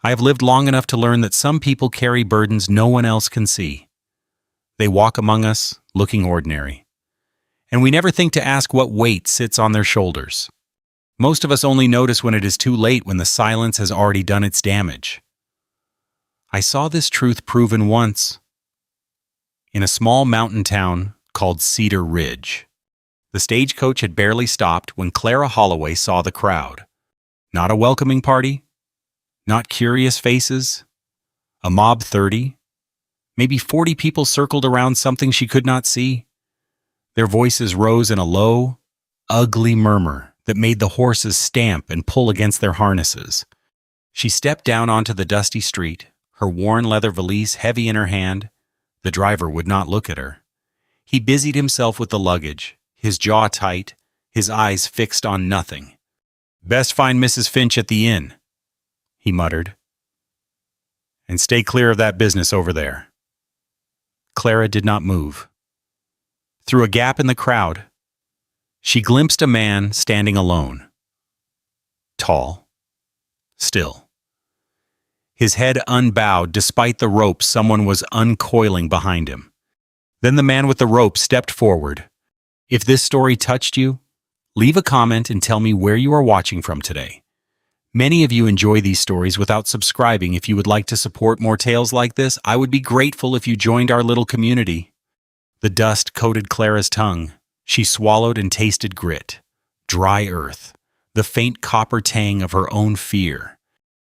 I have lived long enough to learn that some people carry burdens no one else can see. They walk among us, looking ordinary. And we never think to ask what weight sits on their shoulders. Most of us only notice when it is too late, when the silence has already done its damage. I saw this truth proven once in a small mountain town called Cedar Ridge. The stagecoach had barely stopped when Clara Holloway saw the crowd. Not a welcoming party, not curious faces, a mob 30, maybe 40 people circled around something she could not see. Their voices rose in a low, ugly murmur that made the horses stamp and pull against their harnesses. She stepped down onto the dusty street, her worn leather valise heavy in her hand. The driver would not look at her. He busied himself with the luggage, his jaw tight, his eyes fixed on nothing. "Best find Mrs. Finch at the inn," he muttered. "And stay clear of that business over there." Clara did not move. Through a gap in the crowd, she glimpsed a man standing alone. Tall, still. His head unbowed despite the rope someone was uncoiling behind him. Then the man with the rope stepped forward. If this story touched you, leave a comment and tell me where you are watching from today. Many of you enjoy these stories without subscribing. If you would like to support more tales like this, I would be grateful if you joined our little community. The dust coated Clara's tongue. She swallowed and tasted grit, dry earth, the faint copper tang of her own fear.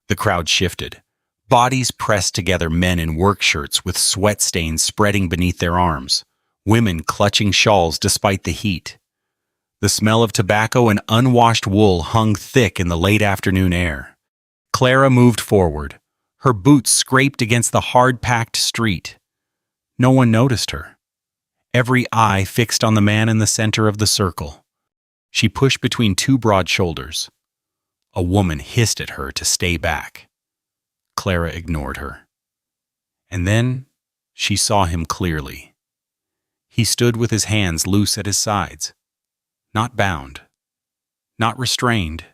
The crowd shifted. Bodies pressed together, men in work shirts with sweat stains spreading beneath their arms, women clutching shawls despite the heat. The smell of tobacco and unwashed wool hung thick in the late afternoon air. Clara moved forward. Her boots scraped against the hard-packed street. No one noticed her. Every eye fixed on the man in the center of the circle. She pushed between two broad shoulders. A woman hissed at her to stay back. Clara ignored her. And then she saw him clearly. He stood with his hands loose at his sides. Not bound. Not restrained.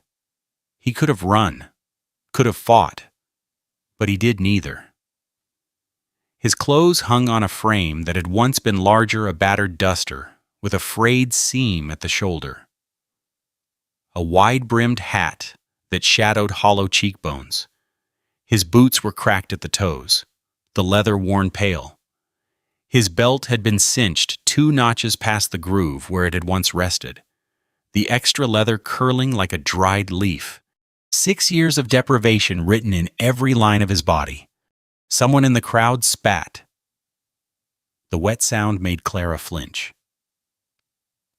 He could have run. Could have fought. But he did neither. His clothes hung on a frame that had once been larger, a battered duster, with a frayed seam at the shoulder. A wide-brimmed hat that shadowed hollow cheekbones. His boots were cracked at the toes, the leather worn pale. His belt had been cinched 2 notches past the groove where it had once rested, the extra leather curling like a dried leaf. 6 years of deprivation written in every line of his body. Someone in the crowd spat. The wet sound made Clara flinch.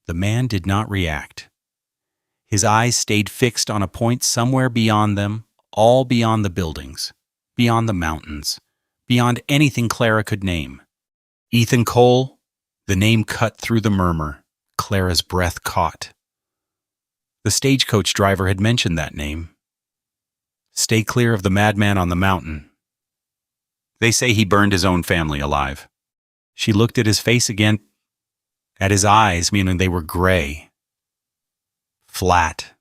The man did not react. His eyes stayed fixed on a point somewhere beyond them, all beyond the buildings, beyond the mountains, beyond anything Clara could name. Ethan Cole, the name cut through the murmur. Clara's breath caught. The stagecoach driver had mentioned that name. Stay clear of the madman on the mountain. They say he burned his own family alive. She looked at his face again, at his eyes, meaning they were gray. Flat.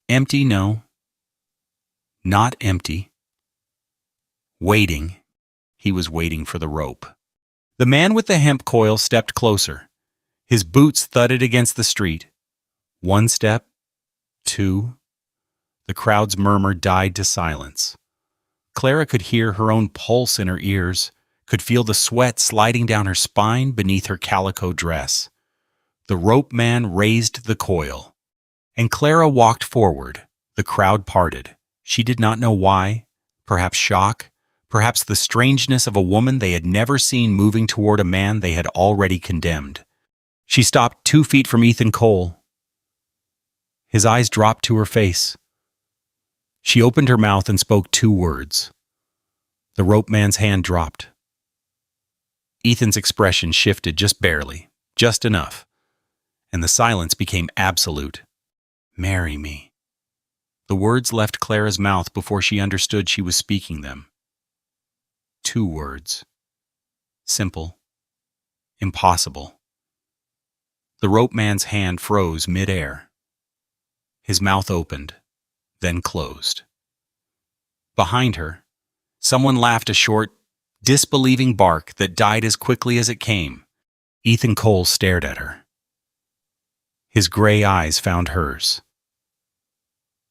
Empty, no. Not empty. Waiting. He was waiting for the rope. The man with the hemp coil stepped closer. His boots thudded against the street. 1 step, 2. The crowd's murmur died to silence. Clara could hear her own pulse in her ears, could feel the sweat sliding down her spine beneath her calico dress. The rope man raised the coil, and Clara walked forward. The crowd parted. She did not know why. Perhaps shock, perhaps the strangeness of a woman they had never seen moving toward a man they had already condemned. She stopped 2 feet from Ethan Cole. His eyes dropped to her face. She opened her mouth and spoke 2 words. The rope man's hand dropped. Ethan's expression shifted just barely, just enough, and the silence became absolute. "Marry me." The words left Clara's mouth before she understood she was speaking them. 2 words. Simple. Impossible. The rope man's hand froze mid-air. His mouth opened, then closed. Behind her, someone laughed a short, disbelieving bark that died as quickly as it came. Ethan Cole stared at her. His gray eyes found hers.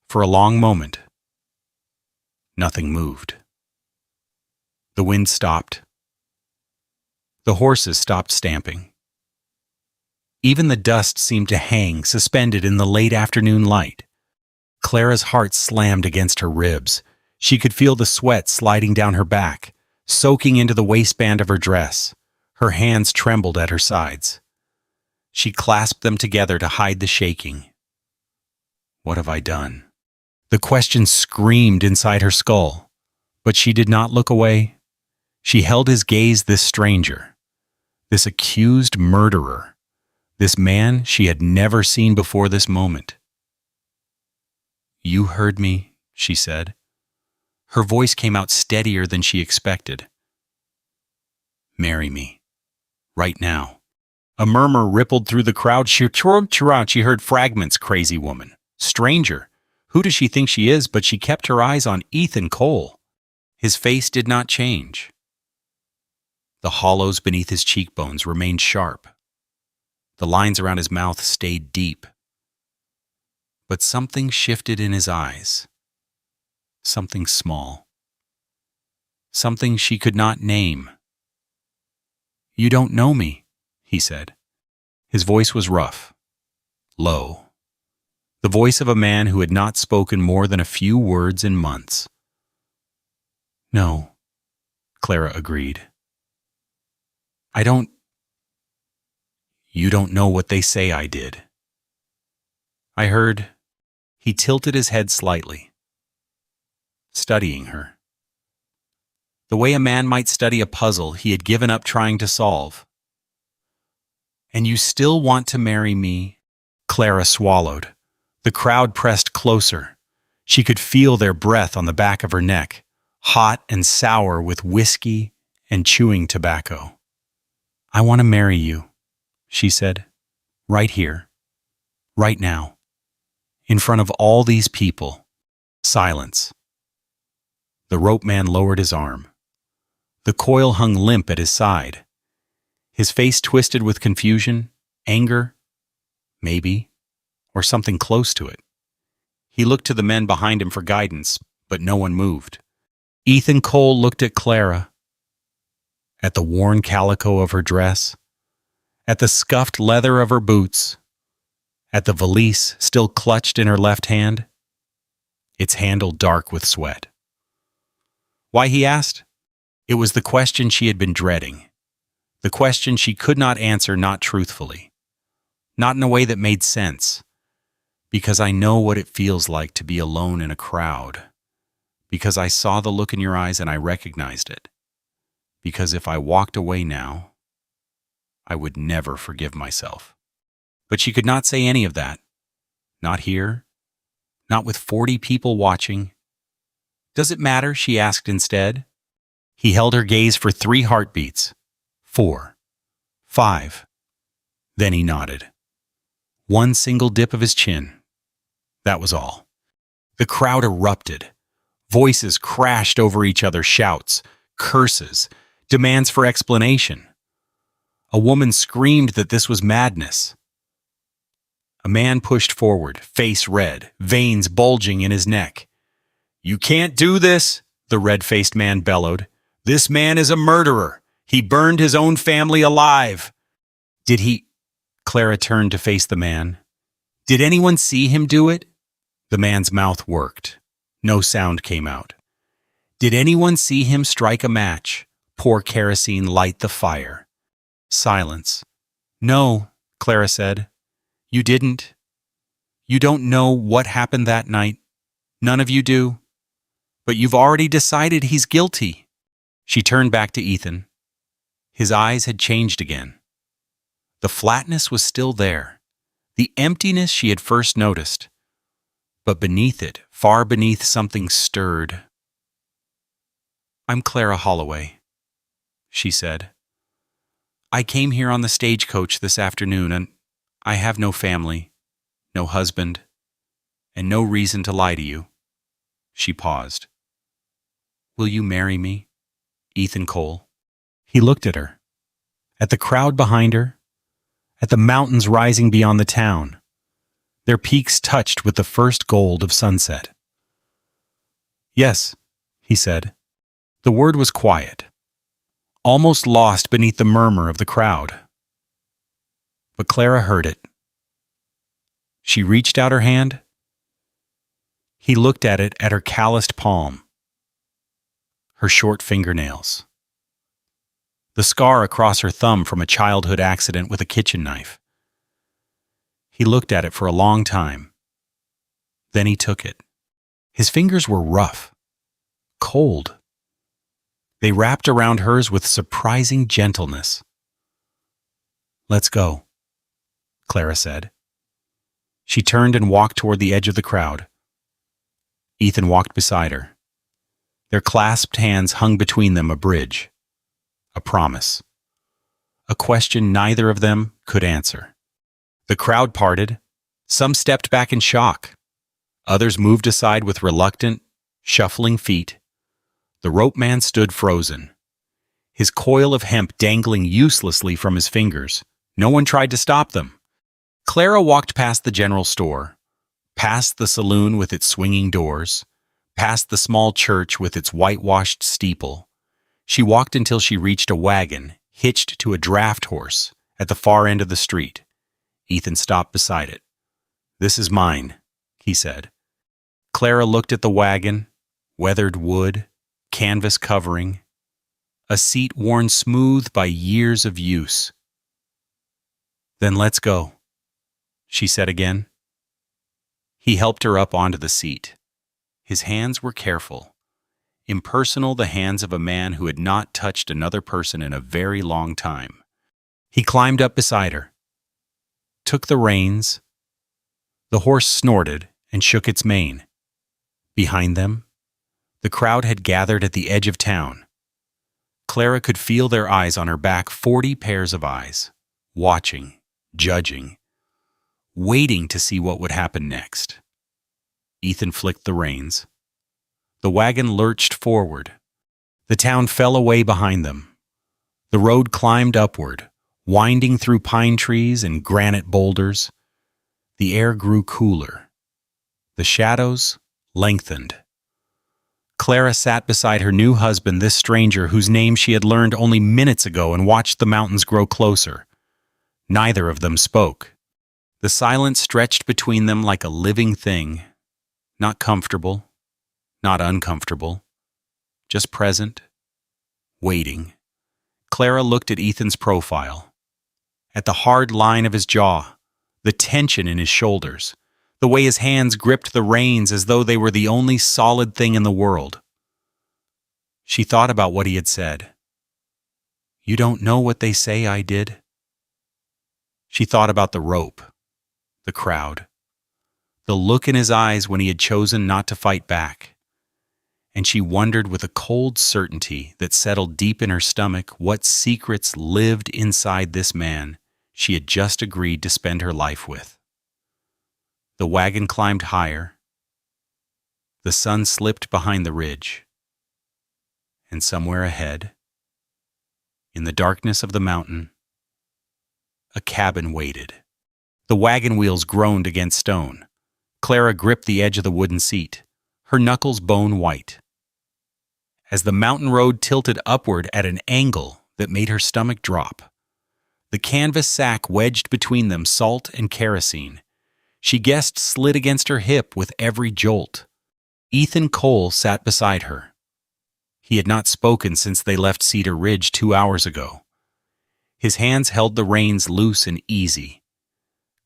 For a long moment, nothing moved. The wind stopped. The horses stopped stamping. Even the dust seemed to hang, suspended in the late afternoon light. Clara's heart slammed against her ribs. She could feel the sweat sliding down her back, soaking into the waistband of her dress. Her hands trembled at her sides. She clasped them together to hide the shaking. What have I done? The question screamed inside her skull, but she did not look away. She held his gaze, this stranger, this accused murderer, this man she had never seen before this moment. You heard me, she said. Her voice came out steadier than she expected. Marry me. Right now. A murmur rippled through the crowd. She heard fragments, crazy woman. Stranger. Who does she think she is? But she kept her eyes on Ethan Cole. His face did not change. The hollows beneath his cheekbones remained sharp. The lines around his mouth stayed deep. But something shifted in his eyes. Something small. Something she could not name. You don't know me, he said. His voice was rough, low. The voice of a man who had not spoken more than a few words in months. No, Clara agreed. You don't know what they say I did. I heard. He tilted his head slightly, studying her. The way a man might study a puzzle he had given up trying to solve. And you still want to marry me? Clara swallowed. The crowd pressed closer. She could feel their breath on the back of her neck, hot and sour with whiskey and chewing tobacco. I want to marry you, she said, right here, right now, in front of all these people. Silence. The rope man lowered his arm. The coil hung limp at his side. His face twisted with confusion, anger, maybe, or something close to it. He looked to the men behind him for guidance, but no one moved. Ethan Cole looked at Clara, at the worn calico of her dress, at the scuffed leather of her boots, at the valise still clutched in her left hand, its handle dark with sweat. Why, he asked? It was the question she had been dreading, the question she could not answer, not truthfully, not in a way that made sense. Because I know what it feels like to be alone in a crowd. Because I saw the look in your eyes and I recognized it. Because if I walked away now, I would never forgive myself. But she could not say any of that. Not here. Not with 40 people watching. Does it matter? She asked instead. He held her gaze for 3 heartbeats. 4. 5. Then he nodded. One single dip of his chin. That was all. The crowd erupted. Voices crashed over each other, shouts, curses, demands for explanation. A woman screamed that this was madness. A man pushed forward, face red, veins bulging in his neck. You can't do this, the red-faced man bellowed. This man is a murderer. He burned his own family alive. Did he? Clara turned to face the man. Did anyone see him do it? The man's mouth worked. No sound came out. Did anyone see him strike a match, pour kerosene, light the fire? Silence. No, Clara said. You didn't. You don't know what happened that night. None of you do. But you've already decided he's guilty. She turned back to Ethan. His eyes had changed again. The flatness was still there, the emptiness she had first noticed. But beneath it, far beneath, something stirred. I'm Clara Holloway, she said. I came here on the stagecoach this afternoon, and I have no family, no husband, and no reason to lie to you. She paused. Will you marry me, Ethan Cole? He looked at her, at the crowd behind her, at the mountains rising beyond the town, their peaks touched with the first gold of sunset. Yes, he said. The word was quiet, almost lost beneath the murmur of the crowd. But Clara heard it. She reached out her hand. He looked at it, at her calloused palm, her short fingernails, the scar across her thumb from a childhood accident with a kitchen knife. He looked at it for a long time. Then he took it. His fingers were rough, cold. They wrapped around hers with surprising gentleness. Let's go, Clara said. She turned and walked toward the edge of the crowd. Ethan walked beside her. Their clasped hands hung between them, a bridge, a promise, a question neither of them could answer. The crowd parted. Some stepped back in shock. Others moved aside with reluctant, shuffling feet. The rope man stood frozen, his coil of hemp dangling uselessly from his fingers. No one tried to stop them. Clara walked past the general store, past the saloon with its swinging doors, past the small church with its whitewashed steeple. She walked until she reached a wagon hitched to a draft horse at the far end of the street. Ethan stopped beside it. This is mine, he said. Clara looked at the wagon, weathered wood, canvas covering, a seat worn smooth by years of use. Then let's go, she said again. He helped her up onto the seat. His hands were careful, impersonal, the hands of a man who had not touched another person in a very long time. He climbed up beside her, took the reins. The horse snorted and shook its mane. Behind them, the crowd had gathered at the edge of town. Clara could feel their eyes on her back, 40 pairs of eyes, watching, judging, waiting to see what would happen next. Ethan flicked the reins. The wagon lurched forward. The town fell away behind them. The road climbed upward, winding through pine trees and granite boulders. The air grew cooler. The shadows lengthened. Clara sat beside her new husband, this stranger whose name she had learned only minutes ago, and watched the mountains grow closer. Neither of them spoke. The silence stretched between them like a living thing, not comfortable, not uncomfortable, just present, waiting. Clara looked at Ethan's profile, at the hard line of his jaw, the tension in his shoulders, the way his hands gripped the reins as though they were the only solid thing in the world. She thought about what he had said. You don't know what they say I did? She thought about the rope, the crowd, the look in his eyes when he had chosen not to fight back. And she wondered with a cold certainty that settled deep in her stomach what secrets lived inside this man she had just agreed to spend her life with. The wagon climbed higher. The sun slipped behind the ridge. And somewhere ahead, in the darkness of the mountain, a cabin waited. The wagon wheels groaned against stone. Clara gripped the edge of the wooden seat, her knuckles bone white. As the mountain road tilted upward at an angle that made her stomach drop, the canvas sack wedged between them, salt and kerosene, she guessed slid against her hip with every jolt. Ethan Cole sat beside her. He had not spoken since they left Cedar Ridge 2 hours ago. His hands held the reins loose and easy,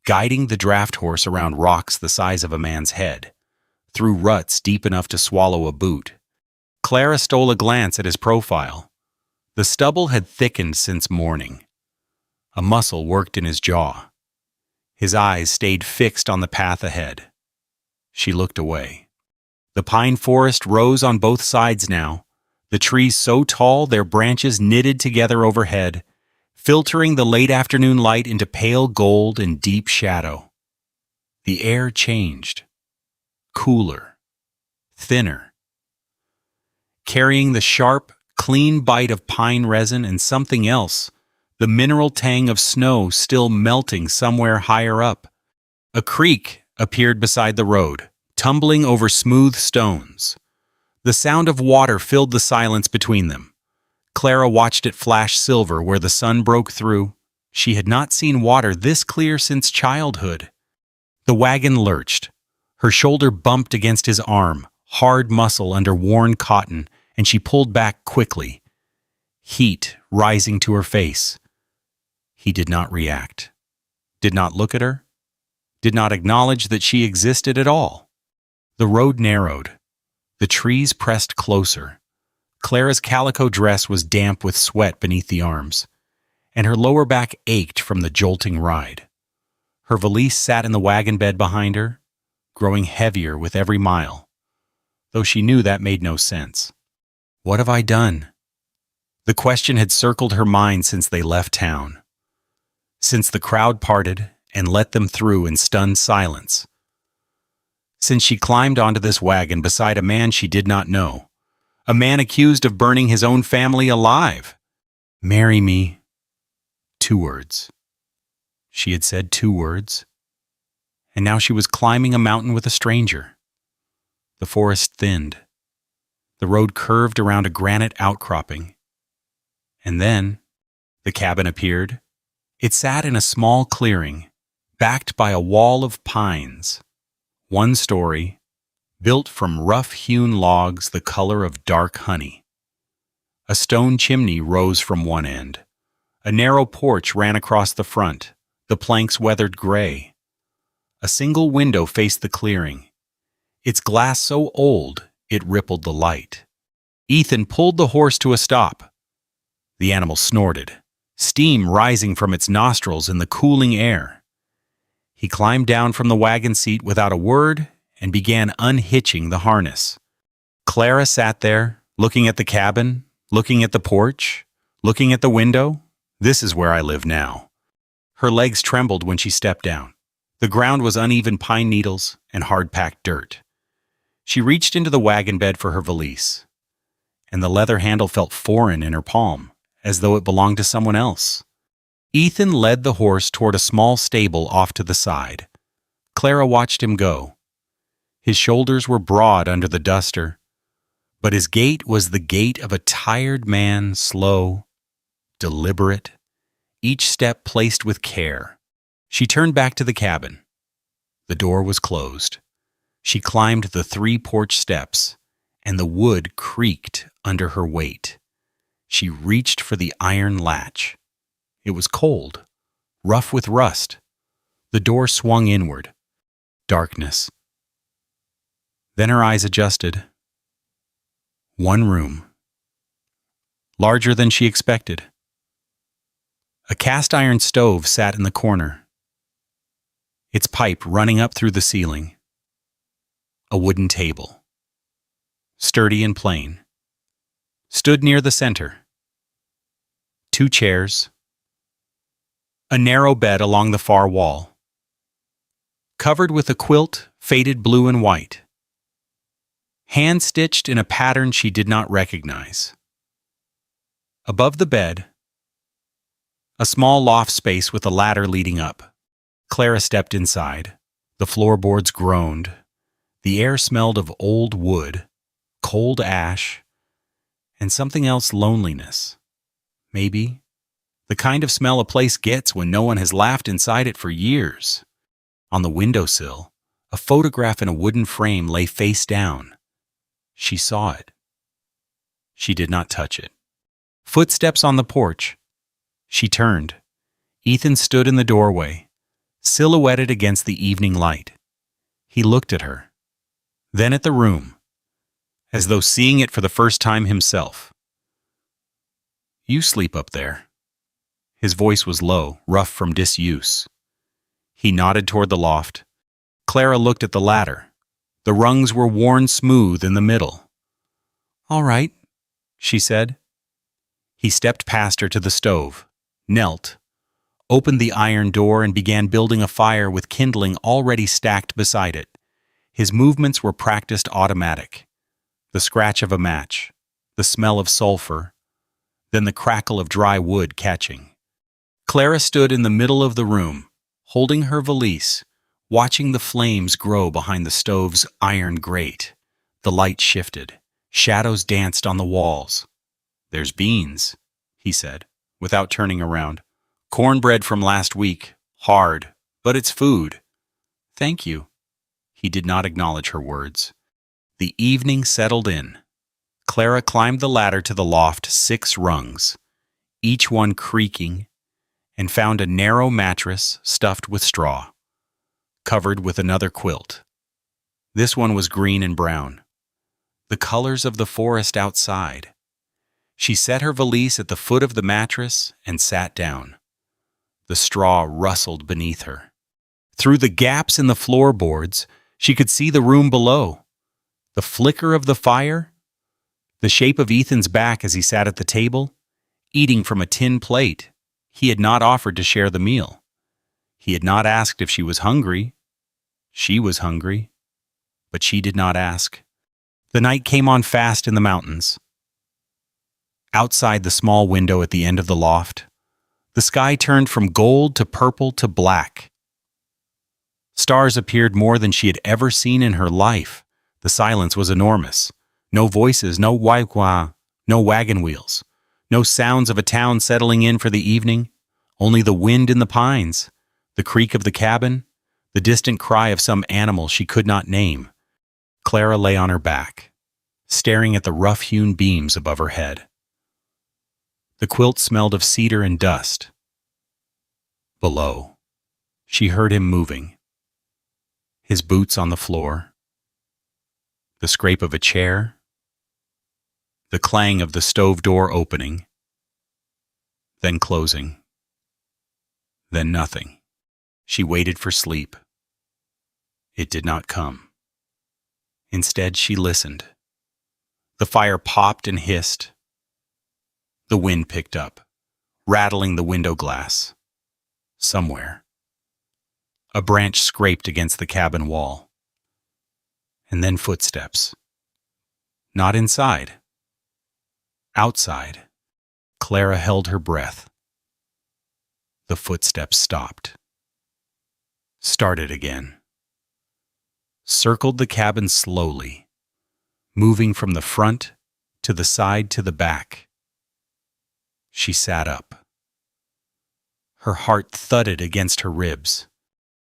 guiding the draft horse around rocks the size of a man's head, through ruts deep enough to swallow a boot. Clara stole a glance at his profile. The stubble had thickened since morning. A muscle worked in his jaw. His eyes stayed fixed on the path ahead. She looked away. The pine forest rose on both sides now, the trees so tall their branches knitted together overhead, filtering the late afternoon light into pale gold and deep shadow. The air changed. Cooler. Thinner. carrying the sharp, clean bite of pine resin and something else, the mineral tang of snow still melting somewhere higher up. A creek appeared beside the road, tumbling over smooth stones. The sound of water filled the silence between them. Clara watched it flash silver where the sun broke through. She had not seen water this clear since childhood. The wagon lurched. Her shoulder bumped against his arm, hard muscle under worn cotton, and she pulled back quickly, heat rising to her face. He did not react, did not look at her, did not acknowledge that she existed at all. The road narrowed. The trees pressed closer. Clara's calico dress was damp with sweat beneath the arms, and her lower back ached from the jolting ride. Her valise sat in the wagon bed behind her, growing heavier with every mile, though she knew that made no sense. What have I done? The question had circled her mind since they left town, since the crowd parted and let them through in stunned silence, since she climbed onto this wagon beside a man she did not know, a man accused of burning his own family alive. Marry me. 2 words. She had said 2 words, and now she was climbing a mountain with a stranger. The forest thinned. The road curved around a granite outcropping. And then the cabin appeared. It sat in a small clearing, backed by a wall of pines. 1 story, built from rough-hewn logs the color of dark honey. A stone chimney rose from one end. A narrow porch ran across the front, the planks weathered gray. A single window faced the clearing, its glass so old it rippled the light. Ethan pulled the horse to a stop. The animal snorted, steam rising from its nostrils in the cooling air. He climbed down from the wagon seat without a word and began unhitching the harness. Clara sat there, looking at the cabin, looking at the porch, looking at the window. This is where I live now. Her legs trembled when she stepped down. The ground was uneven pine needles and hard-packed dirt. She reached into the wagon bed for her valise, and the leather handle felt foreign in her palm, as though it belonged to someone else. Ethan led the horse toward a small stable off to the side. Clara watched him go. His shoulders were broad under the duster, but his gait was the gait of a tired man, slow, deliberate, each step placed with care. She turned back to the cabin. The door was closed. She climbed the 3 porch steps, and the wood creaked under her weight. She reached for the iron latch. It was cold, rough with rust. The door swung inward. Darkness. Then her eyes adjusted. 1 room. Larger than she expected. A cast-iron stove sat in the corner, its pipe running up through the ceiling. A wooden table, sturdy and plain, stood near the center. 2 chairs. A narrow bed along the far wall, covered with a quilt faded blue and white, hand-stitched in a pattern she did not recognize. Above the bed, a small loft space with a ladder leading up. Clara stepped inside. The floorboards groaned. The air smelled of old wood, cold ash, and something else, loneliness. Maybe the kind of smell a place gets when no one has laughed inside it for years. On the windowsill, a photograph in a wooden frame lay face down. She saw it. She did not touch it. Footsteps on the porch. She turned. Ethan stood in the doorway, silhouetted against the evening light. He looked at her, then at the room, as though seeing it for the first time himself. "You sleep up there." His voice was low, rough from disuse. He nodded toward the loft. Clara looked at the ladder. The rungs were worn smooth in the middle. "All right," she said. He stepped past her to the stove, knelt, opened the iron door and began building a fire with kindling already stacked beside it. His movements were practiced automatic. The scratch of a match, the smell of sulfur, then the crackle of dry wood catching. Clara stood in the middle of the room, holding her valise, watching the flames grow behind the stove's iron grate. The light shifted. Shadows danced on the walls. "There's beans," he said, without turning around. "Cornbread from last week. Hard, but it's food." "Thank you." He did not acknowledge her words. The evening settled in. Clara climbed the ladder to the loft 6 rungs, each one creaking, and found a narrow mattress stuffed with straw, covered with another quilt. This one was green and brown, the colors of the forest outside. She set her valise at the foot of the mattress and sat down. The straw rustled beneath her. Through the gaps in the floorboards, she could see the room below. The flicker of the fire, the shape of Ethan's back as he sat at the table, eating from a tin plate. He had not offered to share the meal. He had not asked if she was hungry. She was hungry, but she did not ask. The night came on fast in the mountains. Outside the small window at the end of the loft, the sky turned from gold to purple to black. Stars appeared more than she had ever seen in her life. The silence was enormous. No voices, no wah-wah, no wagon wheels, no sounds of a town settling in for the evening, only the wind in the pines, the creak of the cabin, the distant cry of some animal she could not name. Clara lay on her back, staring at the rough-hewn beams above her head. The quilt smelled of cedar and dust. Below, she heard him moving. His boots on the floor, the scrape of a chair, the clang of the stove door opening, then closing, then nothing. She waited for sleep. It did not come. Instead, she listened. The fire popped and hissed. The wind picked up, rattling the window glass. Somewhere, a branch scraped against the cabin wall. And then footsteps. Not inside. Outside. Clara held her breath. The footsteps stopped. Started again. Circled the cabin slowly, moving from the front to the side to the back. She sat up. Her heart thudded against her ribs.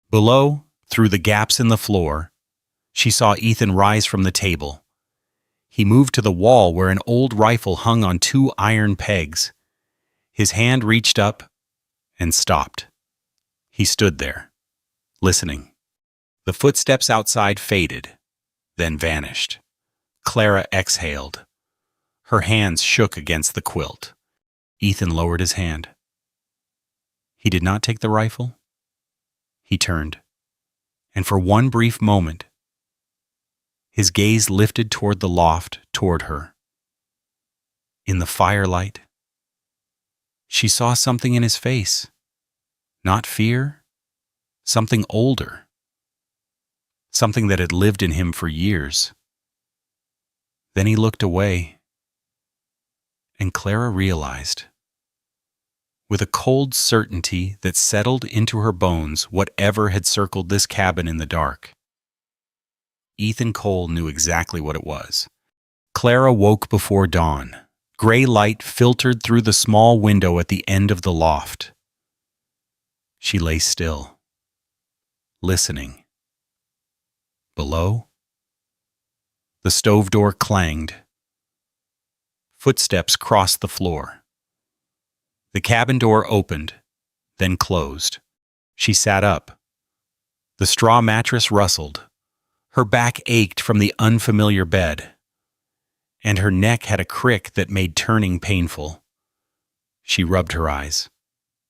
Below, through the gaps in the floor, she saw Ethan rise from the table. He moved to the wall where an old rifle hung on 2 iron pegs. His hand reached up and stopped. He stood there, listening. The footsteps outside faded, then vanished. Clara exhaled. Her hands shook against the quilt. Ethan lowered his hand. He did not take the rifle. He turned, and for one brief moment, his gaze lifted toward the loft, toward her. In the firelight, she saw something in his face. Not fear, something older. Something that had lived in him for years. Then he looked away, and Clara realized, with a cold certainty that settled into her bones whatever had circled this cabin in the dark. Ethan Cole knew exactly what it was. Clara woke before dawn. Gray light filtered through the small window at the end of the loft. She lay still, listening. Below, the stove door clanged. Footsteps crossed the floor. The cabin door opened, then closed. She sat up. The straw mattress rustled. Her back ached from the unfamiliar bed, and her neck had a crick that made turning painful. She rubbed her eyes,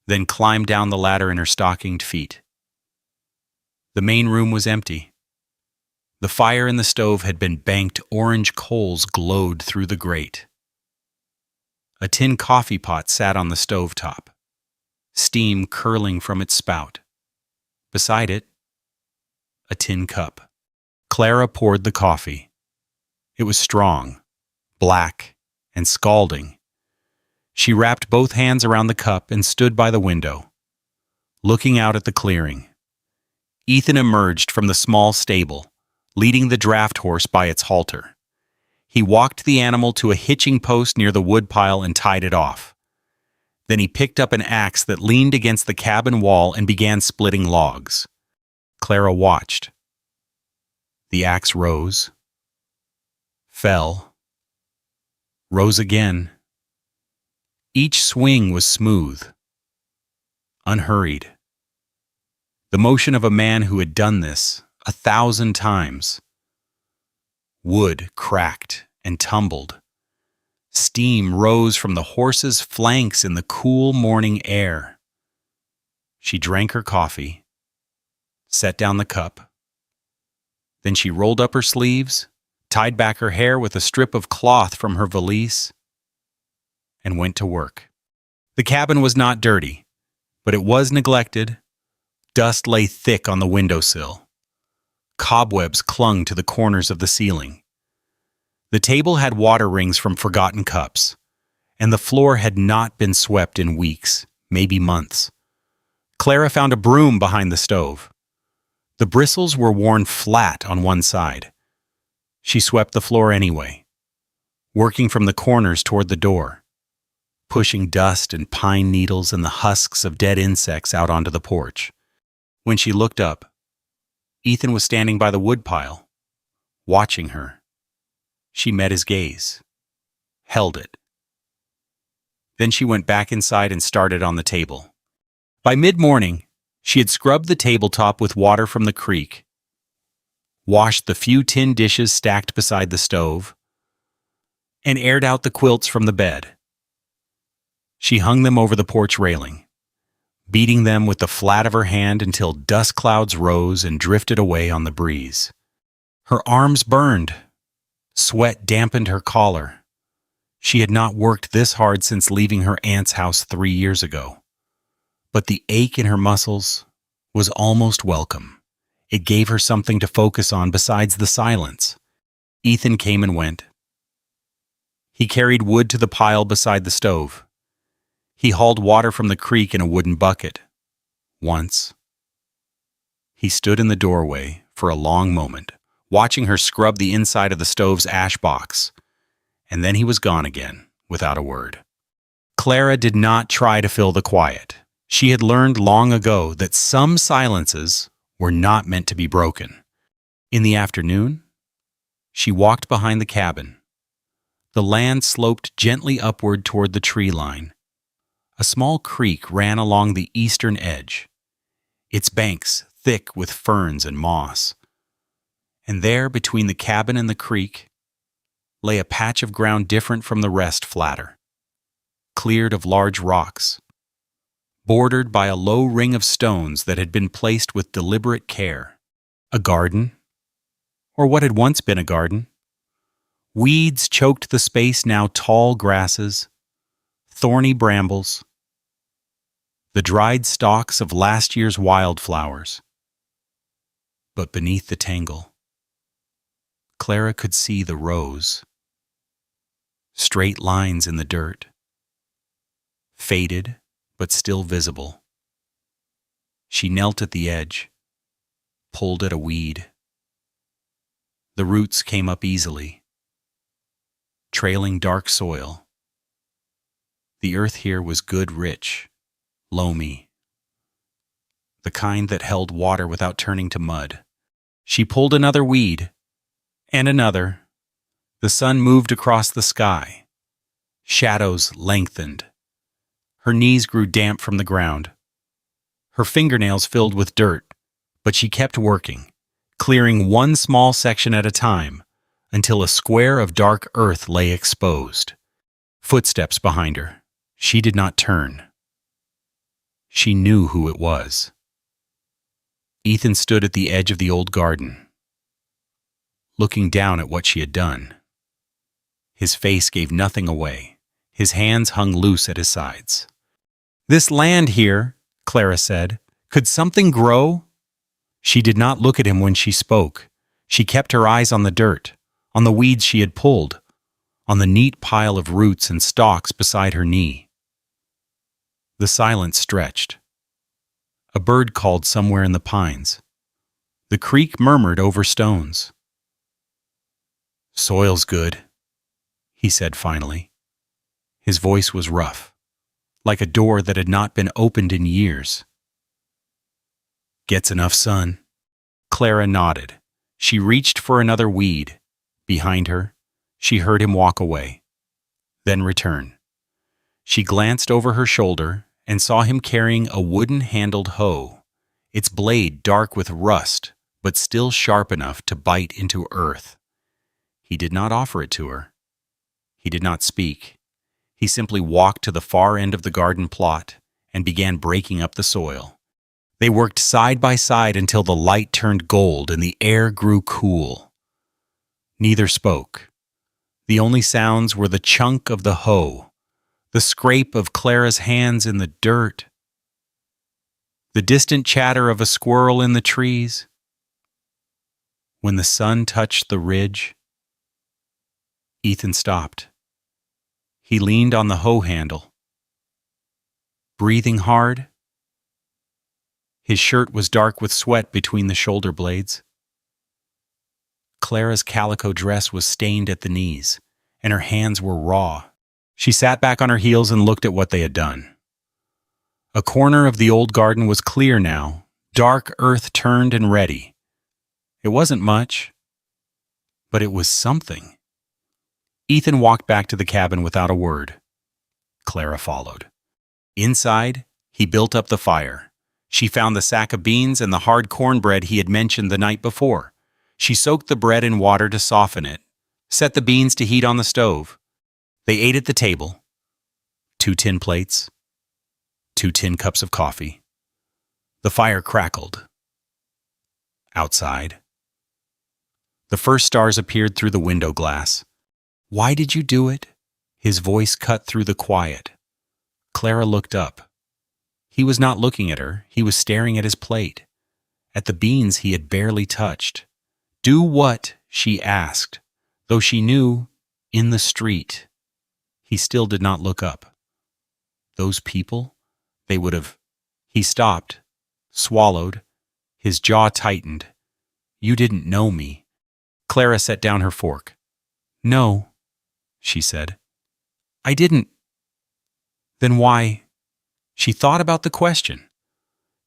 then climbed down the ladder in her stockinged feet. The main room was empty. The fire in the stove had been banked. Orange coals glowed through the grate. A tin coffee pot sat on the stovetop, steam curling from its spout. Beside it, a tin cup. Clara poured the coffee. It was strong, black, and scalding. She wrapped both hands around the cup and stood by the window, looking out at the clearing. Ethan emerged from the small stable, leading the draft horse by its halter. He walked the animal to a hitching post near the woodpile and tied it off. Then he picked up an axe that leaned against the cabin wall and began splitting logs. Clara watched. The axe rose, fell, rose again. Each swing was smooth, unhurried. The motion of a man who had done this 1,000 times. Wood cracked and tumbled. Steam rose from the horse's flanks in the cool morning air. She drank her coffee, set down the cup. Then she rolled up her sleeves, tied back her hair with a strip of cloth from her valise, and went to work. The cabin was not dirty, but it was neglected. Dust lay thick on the windowsill. Cobwebs clung to the corners of the ceiling. The table had water rings from forgotten cups, and the floor had not been swept in weeks, maybe months. Clara found a broom behind the stove. The bristles were worn flat on one side. She swept the floor anyway, working from the corners toward the door, pushing dust and pine needles and the husks of dead insects out onto the porch. When she looked up, Ethan was standing by the woodpile, watching her. She met his gaze, held it. Then she went back inside and started on the table. By mid-morning, she had scrubbed the tabletop with water from the creek, washed the few tin dishes stacked beside the stove, and aired out the quilts from the bed. She hung them over the porch railing, beating them with the flat of her hand until dust clouds rose and drifted away on the breeze. Her arms burned. Sweat dampened her collar. She had not worked this hard since leaving her aunt's house 3 years ago. But the ache in her muscles was almost welcome. It gave her something to focus on besides the silence. Ethan came and went. He carried wood to the pile beside the stove. He hauled water from the creek in a wooden bucket. Once. He stood in the doorway for a long moment, watching her scrub the inside of the stove's ash box, and then he was gone again, without a word. Clara did not try to fill the quiet. She had learned long ago that some silences were not meant to be broken. In the afternoon, she walked behind the cabin. The land sloped gently upward toward the tree line. A small creek ran along the eastern edge, its banks thick with ferns and moss. And there, between the cabin and the creek, lay a patch of ground different from the rest flatter, cleared of large rocks, bordered by a low ring of stones that had been placed with deliberate care. A garden, or what had once been a garden. Weeds choked the space, now tall grasses, thorny brambles, the dried stalks of last year's wildflowers. But beneath the tangle, Clara could see the rose. Straight lines in the dirt, faded but still visible. She knelt at the edge, pulled at a weed. The roots came up easily, trailing dark soil. The earth here was good, rich, loamy, the kind that held water without turning to mud. She pulled another weed, and another. The sun moved across the sky. Shadows lengthened. Her knees grew damp from the ground. Her fingernails filled with dirt, but she kept working, clearing one small section at a time, until a square of dark earth lay exposed. Footsteps behind her. She did not turn. She knew who it was. Ethan stood at the edge of the old garden, looking down at what she had done. His face gave nothing away. His hands hung loose at his sides. "This land here," Clara said, "could something grow?" She did not look at him when she spoke. She kept her eyes on the dirt, on the weeds she had pulled, on the neat pile of roots and stalks beside her knee. The silence stretched. A bird called somewhere in the pines. The creek murmured over stones. "Soil's good," he said finally. His voice was rough, like a door that had not been opened in years. "Gets enough sun." Clara nodded. She reached for another weed. Behind her, she heard him walk away, then return. She glanced over her shoulder and saw him carrying a wooden-handled hoe, its blade dark with rust, but still sharp enough to bite into earth. He did not offer it to her. He did not speak. He simply walked to the far end of the garden plot and began breaking up the soil. They worked side by side until the light turned gold and the air grew cool. Neither spoke. The only sounds were the chunk of the hoe, the scrape of Clara's hands in the dirt, the distant chatter of a squirrel in the trees. When the sun touched the ridge, Ethan stopped. He leaned on the hoe handle. Breathing hard. His shirt was dark with sweat between the shoulder blades. Clara's calico dress was stained at the knees, and her hands were raw. She sat back on her heels and looked at what they had done. A corner of the old garden was clear now, dark earth turned and ready. It wasn't much, but it was something. Ethan walked back to the cabin without a word. Clara followed. Inside, he built up the fire. She found the sack of beans and the hard cornbread he had mentioned the night before. She soaked the bread in water to soften it, set the beans to heat on the stove. They ate at the table. 2 tin plates, 2 tin cups of coffee. The fire crackled. Outside, the first stars appeared through the window glass. "Why did you do it?" His voice cut through the quiet. Clara looked up. He was not looking at her. He was staring at his plate, at the beans he had barely touched. "Do what?" she asked, though she knew, in the street. He still did not look up. Those people, they would have... He stopped, swallowed, his jaw tightened. "You didn't know me." Clara set down her fork. "No," she said. "I didn't." Then why? She thought about the question.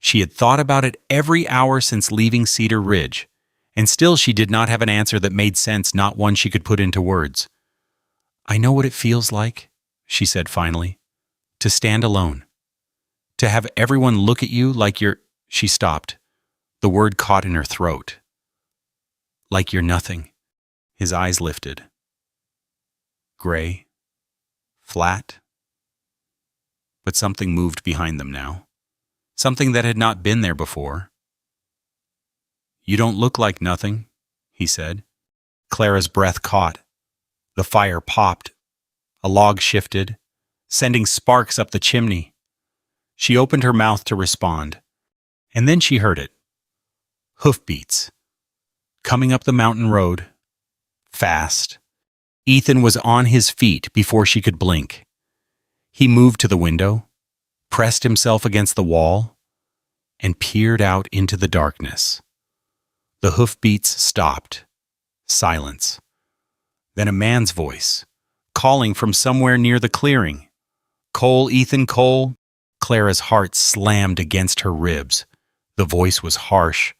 She had thought about it every hour since leaving Cedar Ridge, and still she did not have an answer that made sense, not one she could put into words. "I know what it feels like," she said finally, "to stand alone. To have everyone look at you like you're..." She stopped. The word caught in her throat. "Like you're nothing." His eyes lifted. Gray. Flat. But something moved behind them now. Something that had not been there before. "You don't look like nothing," he said. Clara's breath caught. The fire popped. A log shifted, sending sparks up the chimney. She opened her mouth to respond, and then she heard it. Hoofbeats. Coming up the mountain road. Fast. Ethan was on his feet before she could blink. He moved to the window, pressed himself against the wall, and peered out into the darkness. The hoofbeats stopped. Silence. Then a man's voice, calling from somewhere near the clearing. "Cole, Ethan, Cole." Clara's heart slammed against her ribs. The voice was harsh,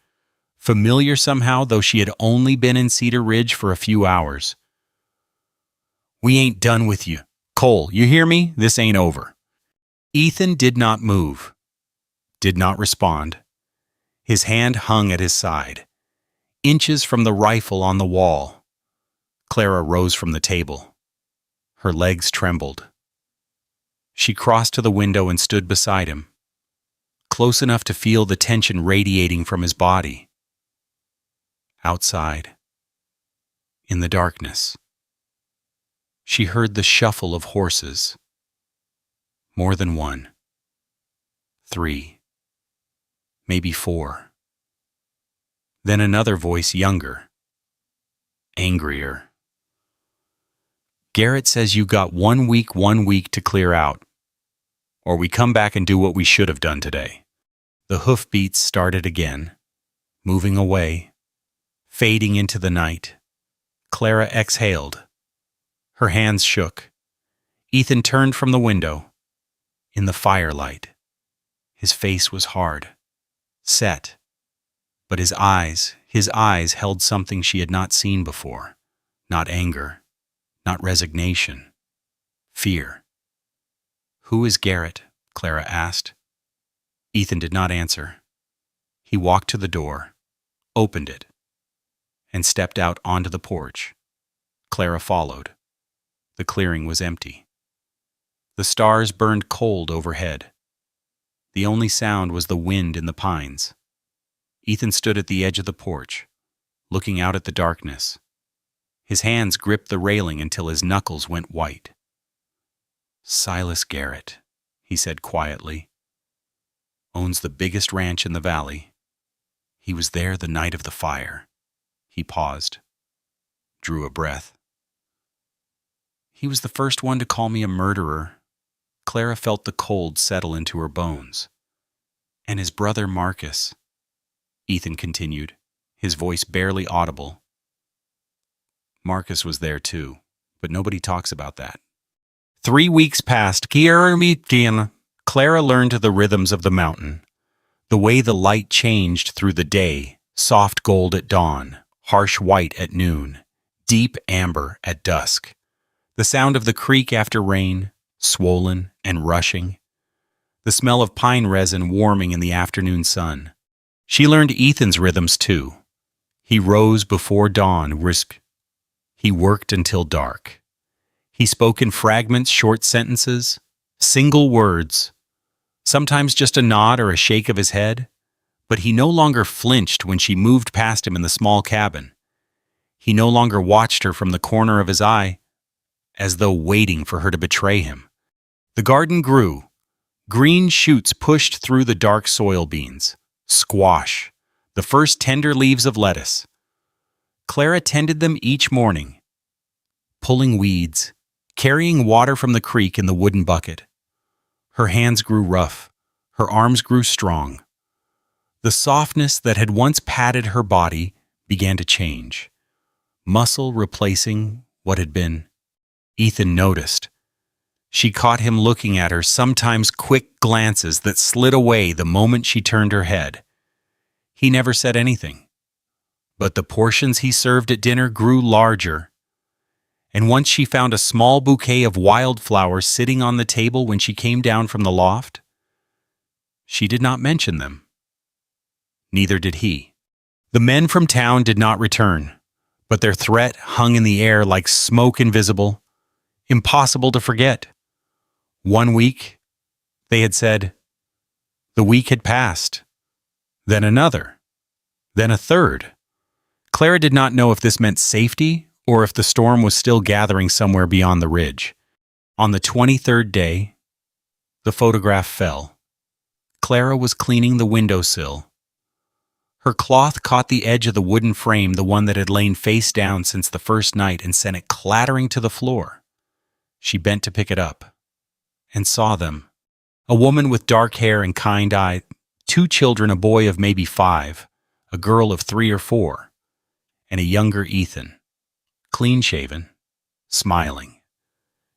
familiar somehow, though she had only been in Cedar Ridge for a few hours. "We ain't done with you. Cole, you hear me? This ain't over." Ethan did not move, did not respond. His hand hung at his side, inches from the rifle on the wall. Clara rose from the table. Her legs trembled. She crossed to the window and stood beside him, close enough to feel the tension radiating from his body. Outside, in the darkness, she heard the shuffle of horses. More than one. 3. Maybe 4. Then another voice, younger, angrier. Garrett says you got 1 week to clear out, or we come back and do what we should have done today. The hoofbeats started again, moving away, fading into the night. Clara exhaled. Her hands shook. Ethan turned from the window. In the firelight, his face was hard, set, but his eyes held something she had not seen before. Not anger, not resignation, fear. "Who is Garrett?" Clara asked. Ethan did not answer. He walked to the door, opened it, and stepped out onto the porch. Clara followed. The clearing was empty. The stars burned cold overhead. The only sound was the wind in the pines. Ethan stood at the edge of the porch, looking out at the darkness. His hands gripped the railing until his knuckles went white. "Silas Garrett," he said quietly, "owns the biggest ranch in the valley. He was there the night of the fire." He paused, drew a breath. "He was the first one to call me a murderer." Clara felt the cold settle into her bones. "And his brother Marcus," Ethan continued, his voice barely audible. "Marcus was there too, but nobody talks about that." 3 weeks passed. Clara learned the rhythms of the mountain. The way the light changed through the day, soft gold at dawn, harsh white at noon, deep amber at dusk. The sound of the creek after rain, swollen and rushing. The smell of pine resin warming in the afternoon sun. She learned Ethan's rhythms too. He rose before dawn, he worked until dark. He spoke in fragments, short sentences, single words, sometimes just a nod or a shake of his head, but he no longer flinched when she moved past him in the small cabin. He no longer watched her from the corner of his eye, as though waiting for her to betray him. The garden grew. Green shoots pushed through the dark soybeans, squash, the first tender leaves of lettuce. Clara tended them each morning, pulling weeds, carrying water from the creek in the wooden bucket. Her hands grew rough, her arms grew strong. The softness that had once padded her body began to change, muscle replacing what had been. Ethan noticed. She caught him looking at her, sometimes quick glances that slid away the moment she turned her head. He never said anything, but the portions he served at dinner grew larger. And once she found a small bouquet of wildflowers sitting on the table when she came down from the loft. She did not mention them. Neither did he. The men from town did not return, but their threat hung in the air like smoke invisible, impossible to forget. 1 week, they had said. The week had passed. Then another. Then a third. Clara did not know if this meant safety or if the storm was still gathering somewhere beyond the ridge. On the 23rd day, the photograph fell. Clara was cleaning the windowsill. Her cloth caught the edge of the wooden frame, the one that had lain face down since the first night, and sent it clattering to the floor. She bent to pick it up, and saw them. A woman with dark hair and kind eyes, 2 children, a boy of maybe 5, a girl of 3 or 4, and a younger Ethan, clean-shaven, smiling,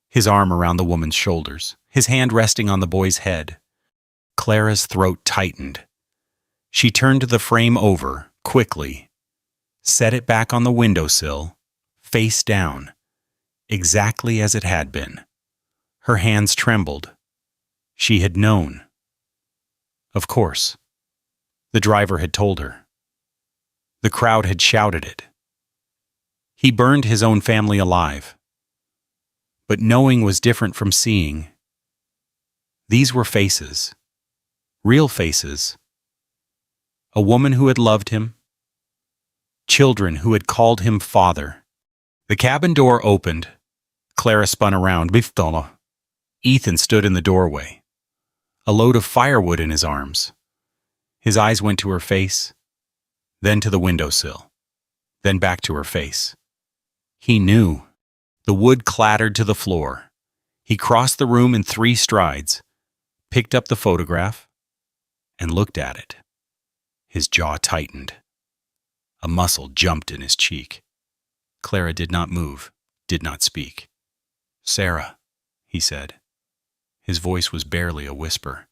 his arm around the woman's shoulders, his hand resting on the boy's head. Clara's throat tightened. She turned the frame over, quickly, set it back on the windowsill, face down, exactly as it had been. Her hands trembled. She had known. Of course. The driver had told her. The crowd had shouted it. He burned his own family alive. But knowing was different from seeing. These were faces. Real faces. A woman who had loved him. Children who had called him father. The cabin door opened. Clara spun around. Ethan stood in the doorway, a load of firewood in his arms. His eyes went to her face, then to the windowsill, then back to her face. He knew. The wood clattered to the floor. He crossed the room in 3 strides, picked up the photograph, and looked at it. His jaw tightened. A muscle jumped in his cheek. Clara did not move, did not speak. "Sarah," he said. His voice was barely a whisper.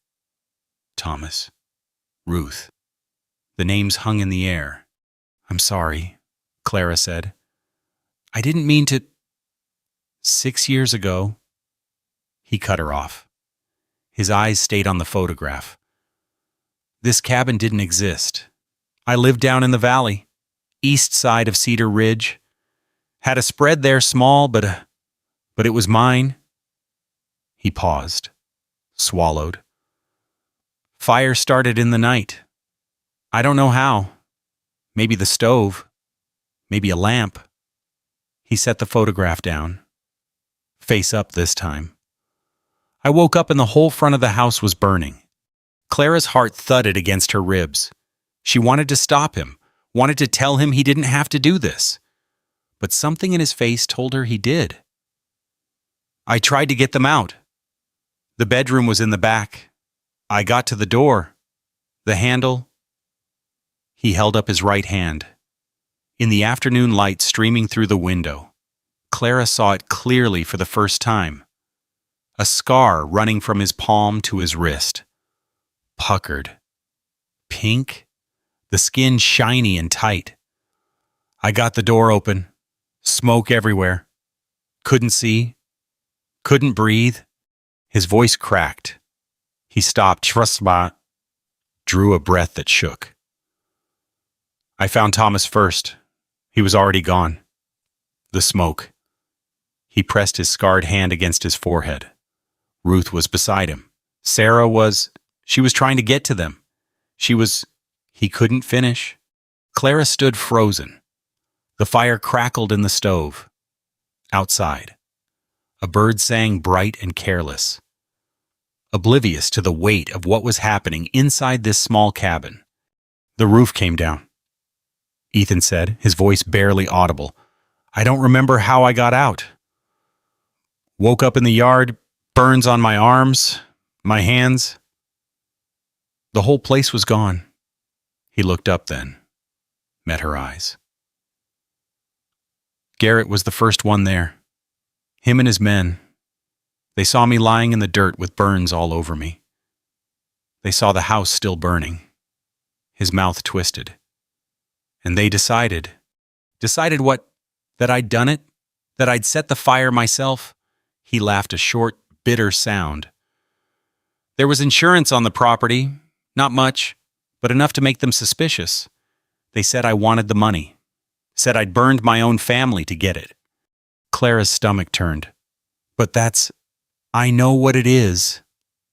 "Thomas. Ruth." The names hung in the air. "I'm sorry," Clara said. "I didn't mean to—" 6 years ago." He cut her off. His eyes stayed on the photograph. "This cabin didn't exist. I lived down in the valley, east side of Cedar Ridge. Had a spread there, small, but it was mine." He paused, swallowed. "Fire started in the night. I don't know how. Maybe the stove. Maybe a lamp." He set the photograph down. Face up this time. "I woke up and the whole front of the house was burning." Clara's heart thudded against her ribs. She wanted to stop him, wanted to tell him he didn't have to do this. But something in his face told her he did. "I tried to get them out. The bedroom was in the back. I got to the door. The handle—" He held up his right hand. In the afternoon light streaming through the window, Clara saw it clearly for the first time. A scar running from his palm to his wrist. Puckered. Pink. The skin shiny and tight. "I got the door open. Smoke everywhere. Couldn't see. Couldn't breathe." His voice cracked. He stopped, drew a breath that shook. "I found Thomas first. He was already gone." The smoke. He pressed his scarred hand against his forehead. Ruth was beside him. Sarah was... She was trying to get to them. She was... He couldn't finish. Clara stood frozen. The fire crackled in the stove. Outside, a bird sang bright and careless, oblivious to the weight of what was happening inside this small cabin. "The roof came down," Ethan said, his voice barely audible. "I don't remember how I got out. Woke up in the yard, burns on my arms, my hands. The whole place was gone." He looked up then, met her eyes. "Garrett was the first one there. Him and his men. They saw me lying in the dirt with burns all over me. They saw the house still burning." His mouth twisted. "And they decided what? That I'd done it? That I'd set the fire myself?" He laughed a short, bitter sound. "There was insurance on the property. Not much, but enough to make them suspicious. They said I wanted the money. Said I'd burned my own family to get it." Clara's stomach turned. "But that's... I know what it is."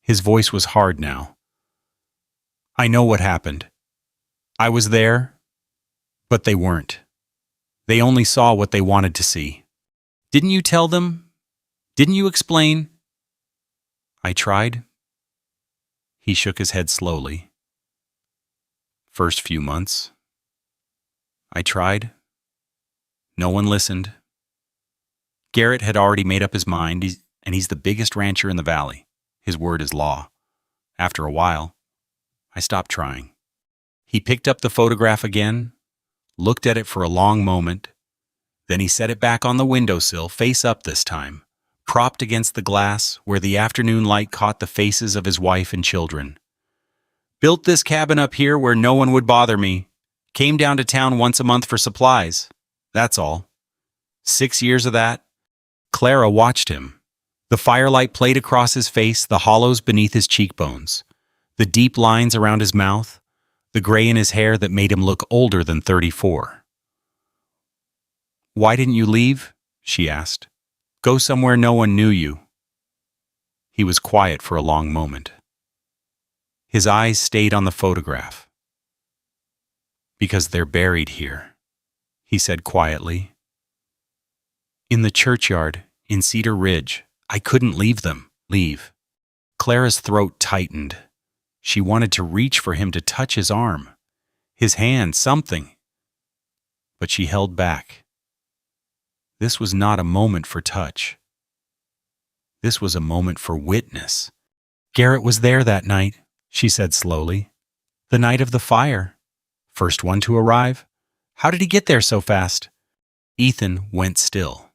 His voice was hard now. "I know what happened. I was there, but they weren't. They only saw what they wanted to see. Didn't you tell them? Didn't you explain?" "I tried." He shook his head slowly. "First few months. I tried. No one listened. Garrett had already made up his mind, and he's the biggest rancher in the valley. His word is law. After a while, I stopped trying." He picked up the photograph again, looked at it for a long moment. Then he set it back on the windowsill, face up this time, propped against the glass where the afternoon light caught the faces of his wife and children. "Built this cabin up here where no one would bother me. Came down to town once a month for supplies. That's all. 6 years of that." Clara watched him. The firelight played across his face, the hollows beneath his cheekbones, the deep lines around his mouth, the gray in his hair that made him look older than 34. "Why didn't you leave?" she asked. "Go somewhere no one knew you." He was quiet for a long moment. His eyes stayed on the photograph. "Because they're buried here," he said quietly. "In the churchyard, in Cedar Ridge. I couldn't leave them. Leave." Clara's throat tightened. She wanted to reach for him to touch his arm, his hand, something. But she held back. This was not a moment for touch. This was a moment for witness. Garrett was there that night, she said slowly. The night of the fire. First one to arrive. How did he get there so fast? Ethan went still.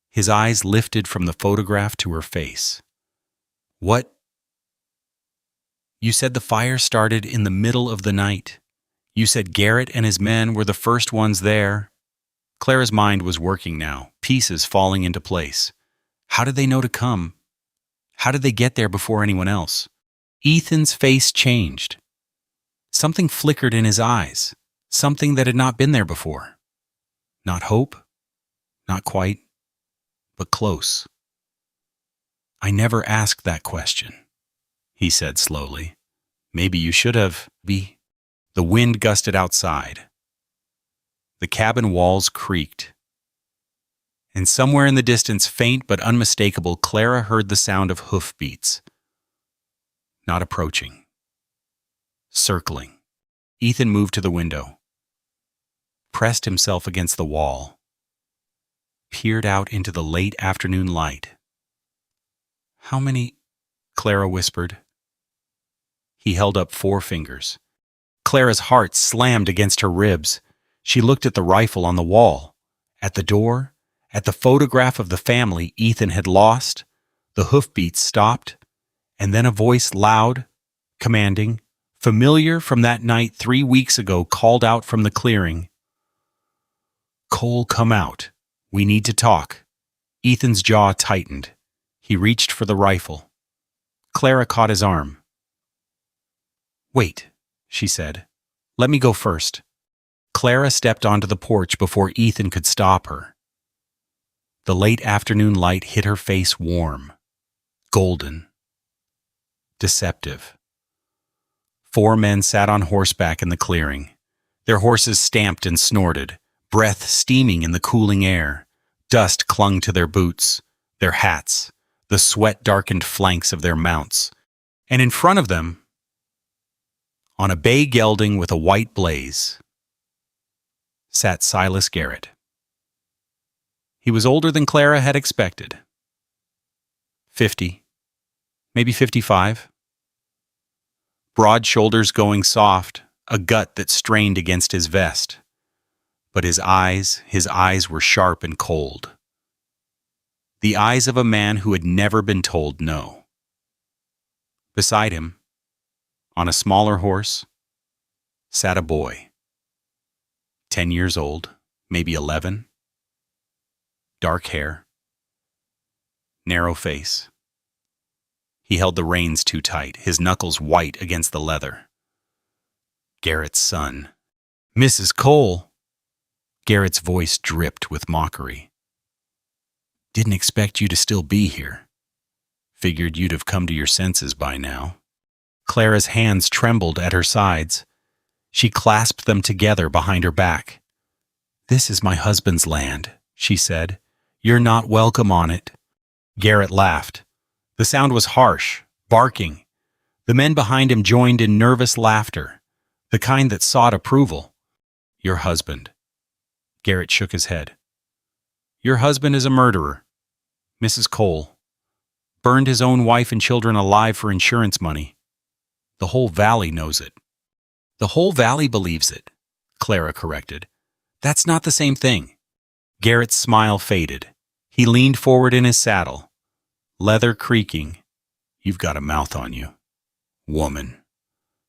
His eyes lifted from the photograph to her face. What? You said the fire started in the middle of the night. You said Garrett and his men were the first ones there. Clara's mind was working now, pieces falling into place. How did they know to come? How did they get there before anyone else? Ethan's face changed. Something flickered in his eyes, something that had not been there before. Not hope, not quite, but close. I never asked that question, he said slowly. Maybe you should have. The wind gusted outside. The cabin walls creaked. And somewhere in the distance, faint but unmistakable, Clara heard the sound of hoofbeats. Not approaching. Circling. Ethan moved to the window. Pressed himself against the wall. Peered out into the late afternoon light. How many? Clara whispered. He held up 4 fingers. Clara's heart slammed against her ribs. She looked at the rifle on the wall, at the door, at the photograph of the family Ethan had lost. The hoofbeats stopped, and then a voice loud, commanding, familiar from that night 3 weeks ago, called out from the clearing. Cole, come out. We need to talk. Ethan's jaw tightened. He reached for the rifle. Clara caught his arm. Wait, she said. Let me go first. Clara stepped onto the porch before Ethan could stop her. The late afternoon light hit her face warm, golden, deceptive. 4 men sat on horseback in the clearing. Their horses stamped and snorted, breath steaming in the cooling air. Dust clung to their boots, their hats, the sweat-darkened flanks of their mounts. And in front of them, on a bay gelding with a white blaze, sat Silas Garrett. He was older than Clara had expected. 50, maybe 55. Broad shoulders going soft, a gut that strained against his vest. But his eyes were sharp and cold. The eyes of a man who had never been told no. Beside him, on a smaller horse, sat a boy. 10 years old, maybe 11. Dark hair. Narrow face. He held the reins too tight, his knuckles white against the leather. Garrett's son. Mrs. Cole. Garrett's voice dripped with mockery. Didn't expect you to still be here. Figured you'd have come to your senses by now. Clara's hands trembled at her sides. She clasped them together behind her back. This is my husband's land, she said. You're not welcome on it. Garrett laughed. The sound was harsh, barking. The men behind him joined in nervous laughter, the kind that sought approval. Your husband. Garrett shook his head. Your husband is a murderer. Mrs. Cole. Burned his own wife and children alive for insurance money. The whole valley knows it. The whole valley believes it, Clara corrected. That's not the same thing. Garrett's smile faded. He leaned forward in his saddle. Leather creaking. You've got a mouth on you. Woman.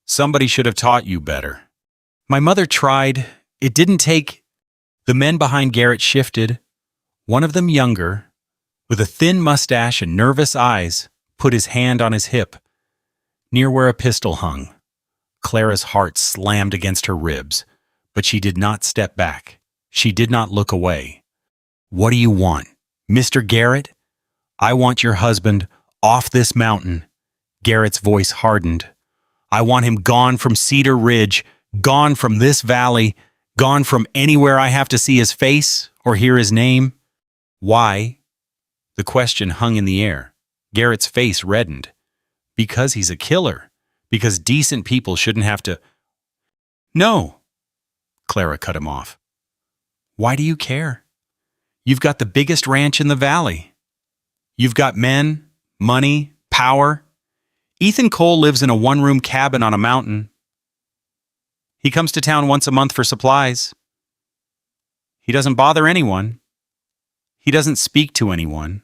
Somebody should have taught you better. My mother tried. It didn't take. The men behind Garrett shifted. One of them younger, with a thin mustache and nervous eyes, put his hand on his hip, near where a pistol hung. Clara's heart slammed against her ribs, but she did not step back. She did not look away. What do you want, Mr. Garrett? I want your husband off this mountain. Garrett's voice hardened. I want him gone from Cedar Ridge, gone from this valley, gone from anywhere I have to see his face or hear his name. Why? The question hung in the air. Garrett's face reddened. Because he's a killer. Because decent people shouldn't have to. No, Clara cut him off. Why do you care? You've got the biggest ranch in the valley. You've got men, money, power. Ethan Cole lives in a one-room cabin on a mountain. He comes to town once a month for supplies. He doesn't bother anyone. He doesn't speak to anyone.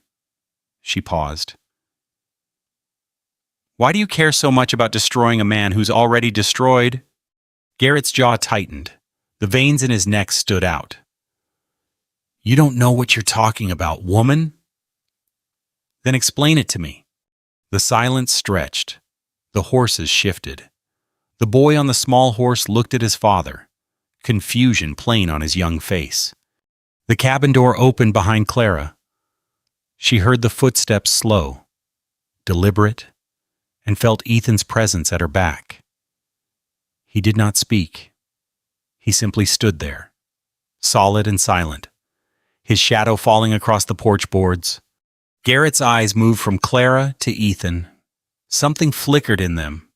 She paused. Why do you care so much about destroying a man who's already destroyed? Garrett's jaw tightened. The veins in his neck stood out. You don't know what you're talking about, woman? Then explain it to me. The silence stretched. The horses shifted. The boy on the small horse looked at his father, confusion plain on his young face. The cabin door opened behind Clara. She heard the footsteps slow, deliberate, and felt Ethan's presence at her back. He did not speak. He simply stood there, solid and silent, his shadow falling across the porch boards. Garrett's eyes moved from Clara to Ethan. Something flickered in them.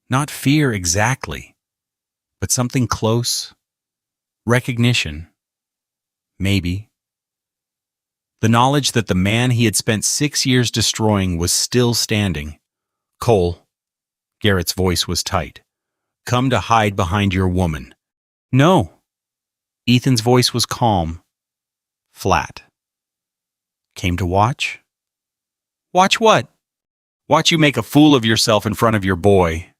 Not fear exactly, but something close. Recognition. Maybe. The knowledge that the man he had spent 6 years destroying was still standing. Cole. Garrett's voice was tight. Come to hide behind your woman. No. Ethan's voice was calm. Flat. Came to watch? Watch what? Watch you make a fool of yourself in front of your boy.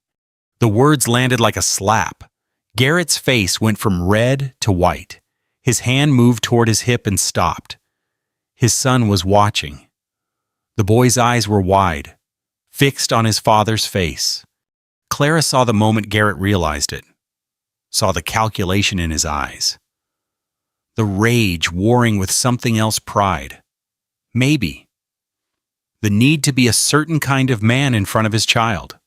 The words landed like a slap. Garrett's face went from red to white. His hand moved toward his hip and stopped. His son was watching. The boy's eyes were wide, fixed on his father's face. Clara saw the moment Garrett realized it, saw the calculation in his eyes. The rage warring with something else pride. Maybe. The need to be a certain kind of man in front of his child.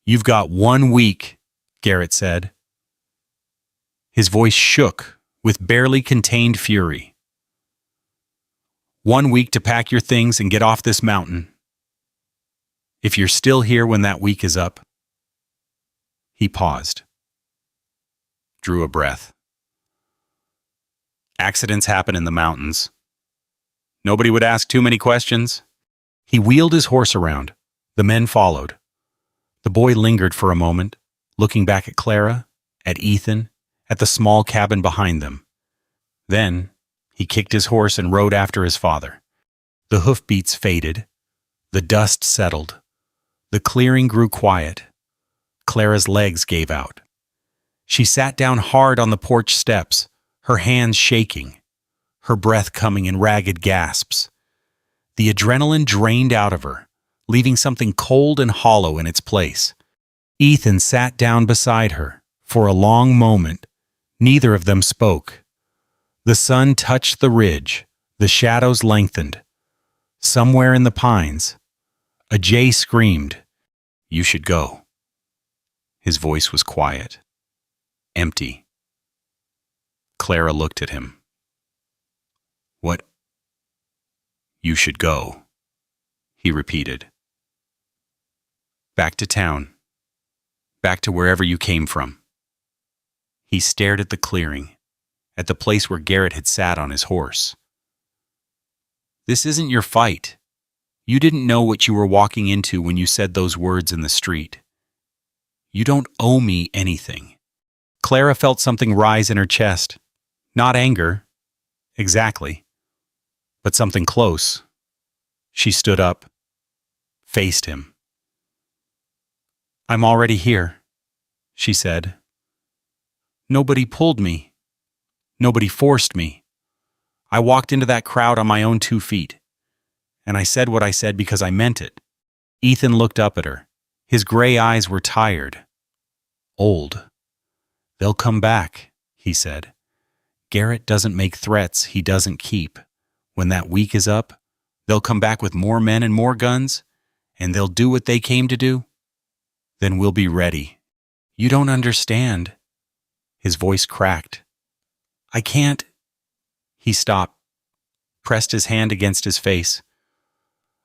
You've got 1 week, Garrett said. His voice shook with barely contained fury. 1 week to pack your things and get off this mountain. If you're still here when that week is up. He paused. Drew a breath. Accidents happen in the mountains. Nobody would ask too many questions. He wheeled his horse around. The men followed. The boy lingered for a moment, looking back at Clara, at Ethan, at the small cabin behind them. Then, he kicked his horse and rode after his father. The hoofbeats faded. The dust settled. The clearing grew quiet. Clara's legs gave out. She sat down hard on the porch steps, her hands shaking, her breath coming in ragged gasps. The adrenaline drained out of her, leaving something cold and hollow in its place. Ethan sat down beside her. For a long moment, neither of them spoke. The sun touched the ridge. The shadows lengthened. Somewhere in the pines, a jay screamed, "You should go." His voice was quiet, empty. Clara looked at him. "What? You should go," he repeated. "Back to town. Back to wherever you came from." He stared at the clearing, at the place where Garrett had sat on his horse. "This isn't your fight. You didn't know what you were walking into when you said those words in the street. You don't owe me anything." Clara felt something rise in her chest. Not anger, exactly, but something close. She stood up, faced him. "I'm already here," she said. "Nobody pulled me. Nobody forced me. I walked into that crowd on my own 2 feet. And I said what I said because I meant it." Ethan looked up at her. His gray eyes were tired. Old. "They'll come back," he said. "Garrett doesn't make threats he doesn't keep. When that week is up, they'll come back with more men and more guns, and they'll do what they came to do. Then we'll be ready. You don't understand." His voice cracked. "I can't." He stopped, pressed his hand against his face.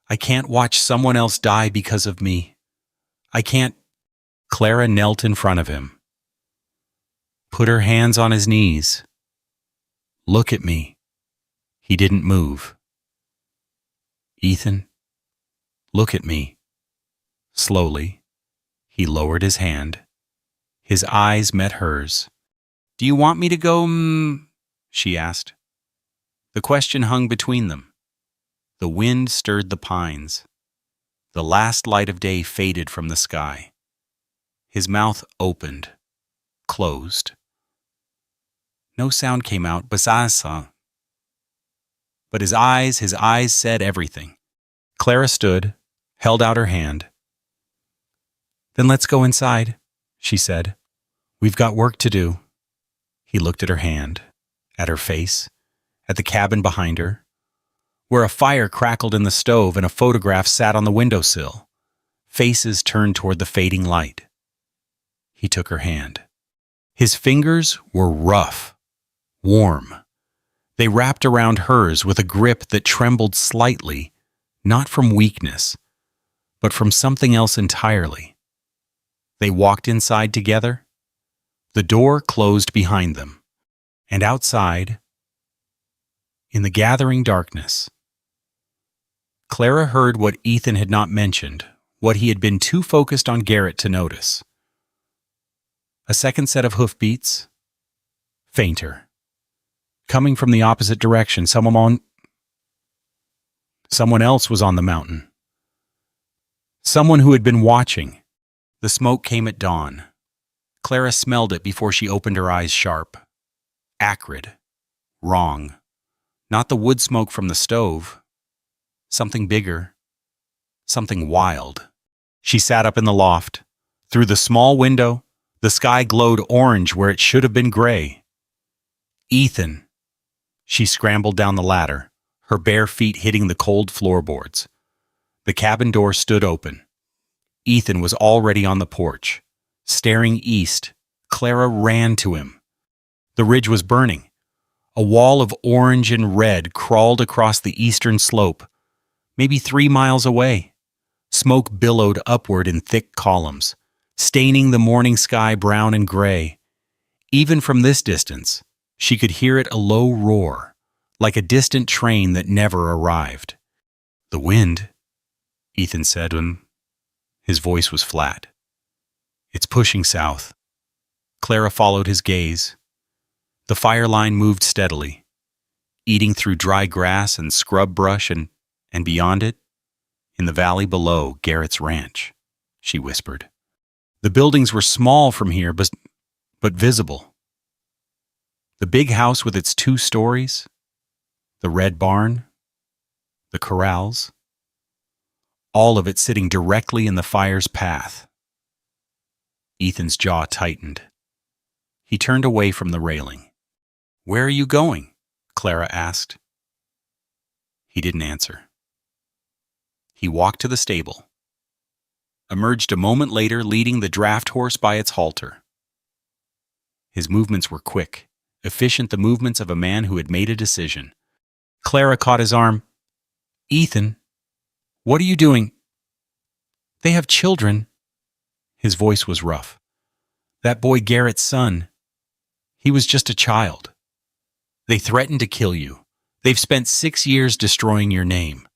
"I can't watch someone else die because of me. I can't." Clara knelt in front of him, put her hands on his knees. "Look at me," He didn't move. "Ethan, look at me." Slowly, he lowered his hand. His eyes met hers. "Do you want me to go, she asked. The question hung between them. The wind stirred the pines. The last light of day faded from the sky. His mouth opened, closed. No sound came out besides but his eyes said everything. Clara stood, held out her hand. "Then let's go inside," she said. "We've got work to do." He looked at her hand, at her face, at the cabin behind her, where a fire crackled in the stove and a photograph sat on the windowsill, faces turned toward the fading light. He took her hand. His fingers were rough, warm. They wrapped around hers with a grip that trembled slightly, not from weakness, but from something else entirely. They walked inside together. The door closed behind them, and outside, in the gathering darkness, Clara heard what Ethan had not mentioned, what he had been too focused on Garrett to notice. A second set of hoofbeats, fainter. Coming from the opposite direction, someone else was on the mountain. Someone who had been watching. The smoke came at dawn. Clara smelled it before she opened her eyes sharp. Acrid. Wrong. Not the wood smoke from the stove. Something bigger. Something wild. She sat up in the loft. Through the small window, the sky glowed orange where it should have been gray. "Ethan." She scrambled down the ladder, her bare feet hitting the cold floorboards. The cabin door stood open. Ethan was already on the porch. Staring east, Clara ran to him. The ridge was burning. A wall of orange and red crawled across the eastern slope, maybe 3 miles away. Smoke billowed upward in thick columns, staining the morning sky brown and gray. Even from this distance, she could hear it a low roar, like a distant train that never arrived. "The wind," Ethan said, and his voice was flat. "It's pushing south." Clara followed his gaze. The fire line moved steadily, eating through dry grass and scrub brush, and beyond it, in the valley below, Garrett's ranch, she whispered. The buildings were small from here, but visible. The big house with its 2 stories, the red barn, the corrals, all of it sitting directly in the fire's path. Ethan's jaw tightened. He turned away from the railing. "Where are you going?" Clara asked. He didn't answer. He walked to the stable, emerged a moment later leading the draft horse by its halter. His movements were quick, efficient, the movements of a man who had made a decision. Clara caught his arm. "Ethan, what are you doing?" "They have children." His voice was rough. "That boy Garrett's son. He was just a child. They threatened to kill you. They've spent 6 years destroying your name."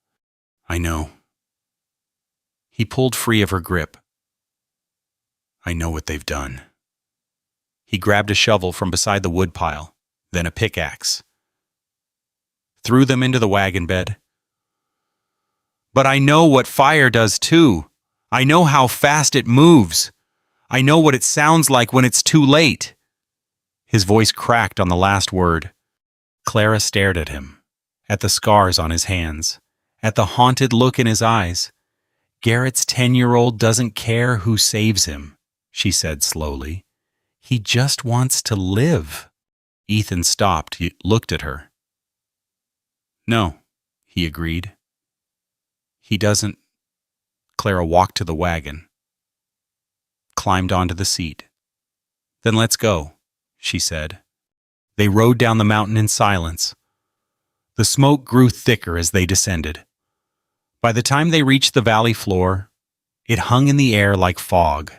"I know." He pulled free of her grip. "I know what they've done." He grabbed a shovel from beside the woodpile, then a pickaxe. Threw them into the wagon bed. "But I know what fire does too. I know how fast it moves. I know what it sounds like when it's too late." His voice cracked on the last word. Clara stared at him, at the scars on his hands, at the haunted look in his eyes. "Garrett's 10-year-old doesn't care who saves him," she said slowly. "He just wants to live." Ethan stopped. He looked at her. "No," he agreed. "He doesn't." Clara walked to the wagon, climbed onto the seat. "Then let's go," she said. They rode down the mountain in silence. The smoke grew thicker as they descended. By the time they reached the valley floor, it hung in the air like fog,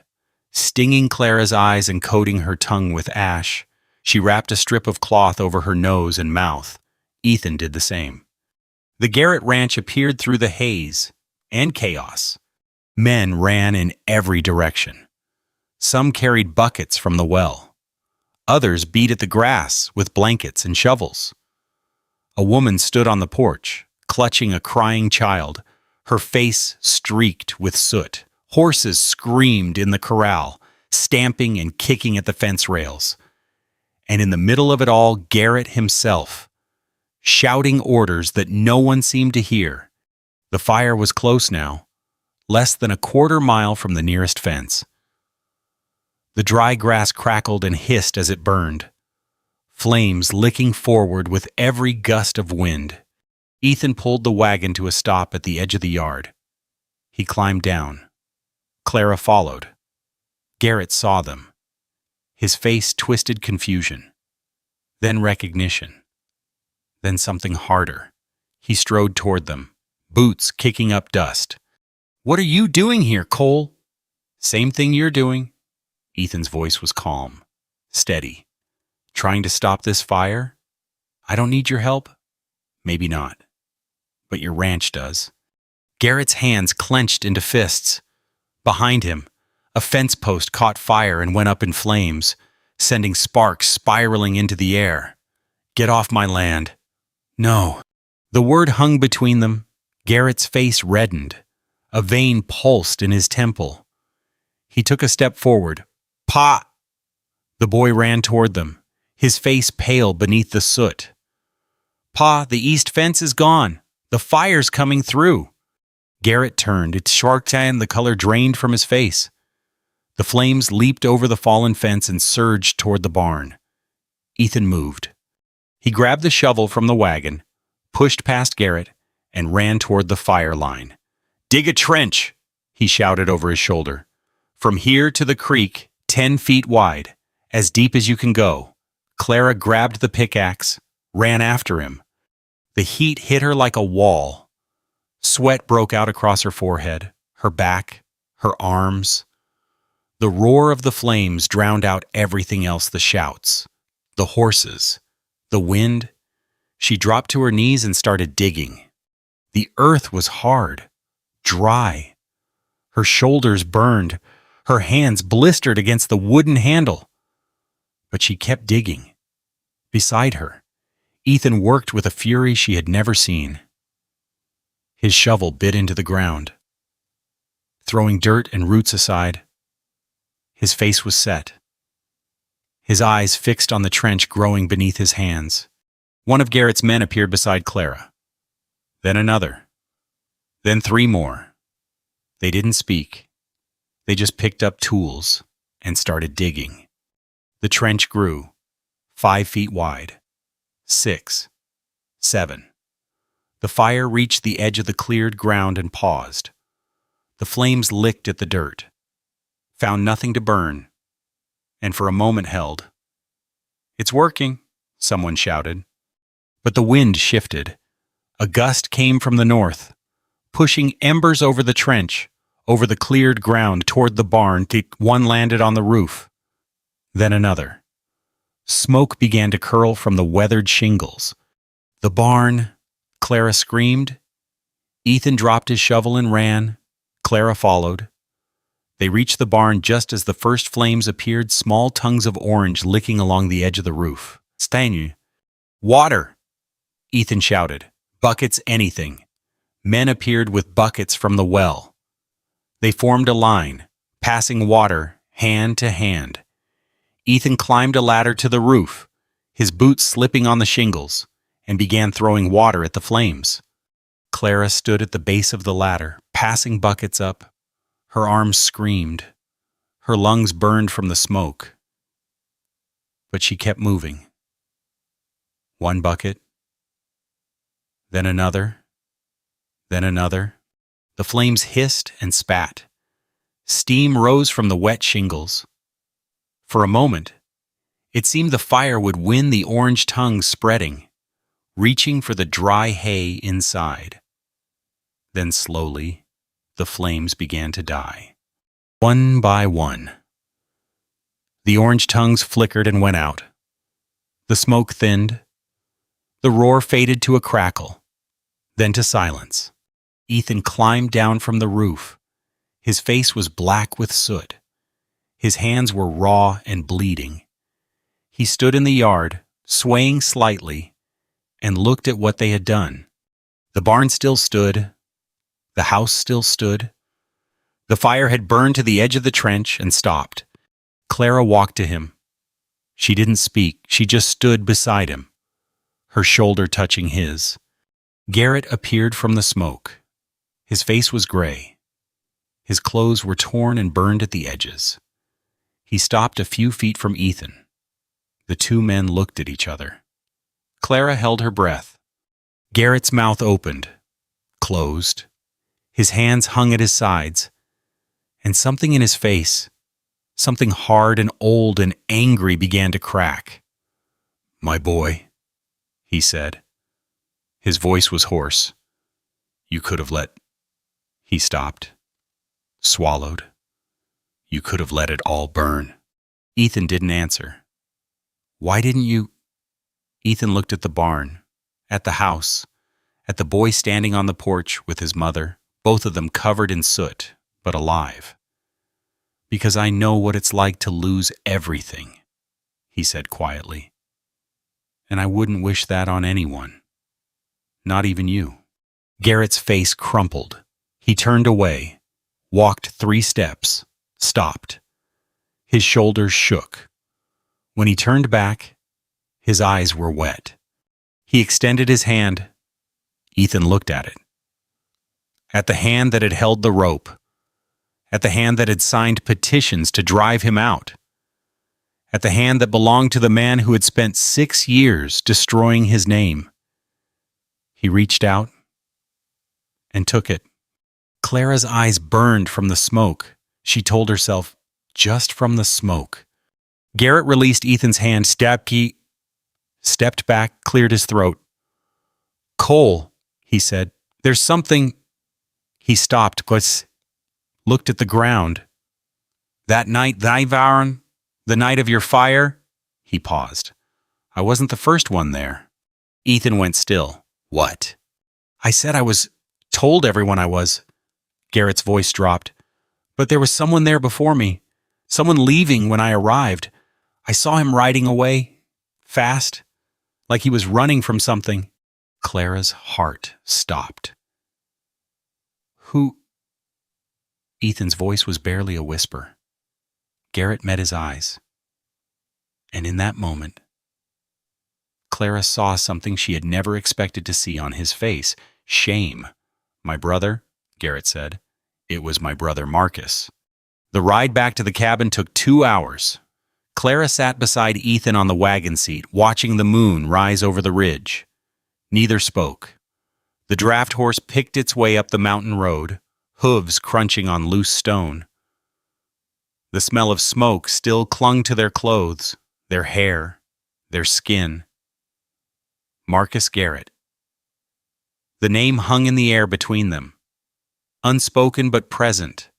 stinging Clara's eyes and coating her tongue with ash. She wrapped a strip of cloth over her nose and mouth. Ethan did the same. The Garrett Ranch appeared through the haze and chaos. Men ran in every direction. Some carried buckets from the well. Others beat at the grass with blankets and shovels. A woman stood on the porch, clutching a crying child, her face streaked with soot. Horses screamed in the corral, stamping and kicking at the fence rails. And in the middle of it all, Garrett himself, shouting orders that no one seemed to hear. The fire was close now, less than a quarter-mile from the nearest fence. The dry grass crackled and hissed as it burned, flames licking forward with every gust of wind. Ethan pulled the wagon to a stop at the edge of the yard. He climbed down. Clara followed. Garrett saw them. His face twisted confusion, then recognition, then something harder. He strode toward them, boots kicking up dust. "What are you doing here, Cole?" "Same thing you're doing." Ethan's voice was calm, steady. "Trying to stop this fire? I don't need your help." "Maybe not. But your ranch does." Garrett's hands clenched into fists. Behind him, a fence post caught fire and went up in flames, sending sparks spiraling into the air. "Get off my land." "No." The word hung between them. Garrett's face reddened. A vein pulsed in his temple. He took a step forward. "Pa!" The boy ran toward them, his face pale beneath the soot. "Pa, the east fence is gone. The fire's coming through." Garrett turned, its shark tan the color drained from his face. The flames leaped over the fallen fence and surged toward the barn. Ethan moved. He grabbed the shovel from the wagon, pushed past Garrett, and ran toward the fire line. "Dig a trench," he shouted over his shoulder. "From here to the creek, 10 feet wide, as deep as you can go." Clara grabbed the pickaxe, ran after him. The heat hit her like a wall. Sweat broke out across her forehead, her back, her arms. The roar of the flames drowned out everything else, the shouts, the horses, the wind. She dropped to her knees and started digging. The earth was hard, dry. Her shoulders burned, her hands blistered against the wooden handle. But she kept digging. Beside her, Ethan worked with a fury she had never seen. His shovel bit into the ground. Throwing dirt and roots aside, his face was set. His eyes fixed on the trench growing beneath his hands. One of Garrett's men appeared beside Clara. Then another. Then 3 more. They didn't speak. They just picked up tools and started digging. The trench grew, 5 feet wide, 6, 7. The fire reached the edge of the cleared ground and paused. The flames licked at the dirt, found nothing to burn, and for a moment held. "It's working," someone shouted. But the wind shifted. A gust came from the north, pushing embers over the trench, over the cleared ground toward the barn. One landed on the roof. Then another. Smoke began to curl from the weathered shingles. "The barn!" Clara screamed. Ethan dropped his shovel and ran. Clara followed. They reached the barn just as the first flames appeared, small tongues of orange licking along the edge of the roof. "Steinu!" "Water!" Ethan shouted. "Buckets, anything." Men appeared with buckets from the well. They formed a line, passing water hand to hand. Ethan climbed a ladder to the roof, his boots slipping on the shingles, and began throwing water at the flames. Clara stood at the base of the ladder, passing buckets up. Her arms screamed. Her lungs burned from the smoke. But she kept moving. 1 bucket, then another, then another. The flames hissed and spat. Steam rose from the wet shingles. For a moment, it seemed the fire would win, the orange tongues spreading, reaching for the dry hay inside. Then slowly, the flames began to die. One by one. The orange tongues flickered and went out. The smoke thinned. The roar faded to a crackle, then to silence. Ethan climbed down from the roof. His face was black with soot. His hands were raw and bleeding. He stood in the yard, swaying slightly, and looked at what they had done. The barn still stood. The house still stood. The fire had burned to the edge of the trench and stopped. Clara walked to him. She didn't speak. She just stood beside him, her shoulder touching his. Garrett appeared from the smoke. His face was gray. His clothes were torn and burned at the edges. He stopped a few feet from Ethan. The two men looked at each other. Clara held her breath. Garrett's mouth opened, closed. His hands hung at his sides, and something in his face, something hard and old and angry, began to crack. "My boy," he said. His voice was hoarse. "You could have let—" He stopped, swallowed. "You could have let it all burn." Ethan didn't answer. "Why didn't you—" Ethan looked at the barn, at the house, at the boy standing on the porch with his mother, both of them covered in soot, but alive. "Because I know what it's like to lose everything," he said quietly. "And I wouldn't wish that on anyone. Not even you." Garrett's face crumpled. He turned away, walked 3 steps, stopped. His shoulders shook. When he turned back, his eyes were wet. He extended his hand. Ethan looked at it. At the hand that had held the rope. At the hand that had signed petitions to drive him out. At the hand that belonged to the man who had spent 6 years destroying his name. He reached out and took it. Clara's eyes burned from the smoke. She told herself, just from the smoke. Garrett released Ethan's hand, stepped back, cleared his throat. "Cole," he said, "there's something—" He stopped, looked at the ground. "That night, the night of your fire?" He paused. "I wasn't the first one there." Ethan went still. "What?" "I said I was, told everyone I was." Garrett's voice dropped. "But there was someone there before me. Someone leaving when I arrived. I saw him riding away, fast, like he was running from something." Clara's heart stopped. "Who—" Ethan's voice was barely a whisper. Garrett met his eyes. And in that moment, Clara saw something she had never expected to see on his face. Shame. "My brother," Garrett said. "It was my brother Marcus." The ride back to the cabin took 2 hours. Clara sat beside Ethan on the wagon seat, watching the moon rise over the ridge. Neither spoke. The draft horse picked its way up the mountain road, hooves crunching on loose stone. The smell of smoke still clung to their clothes, their hair, their skin. Marcus Garrett. The name hung in the air between them. Unspoken but present.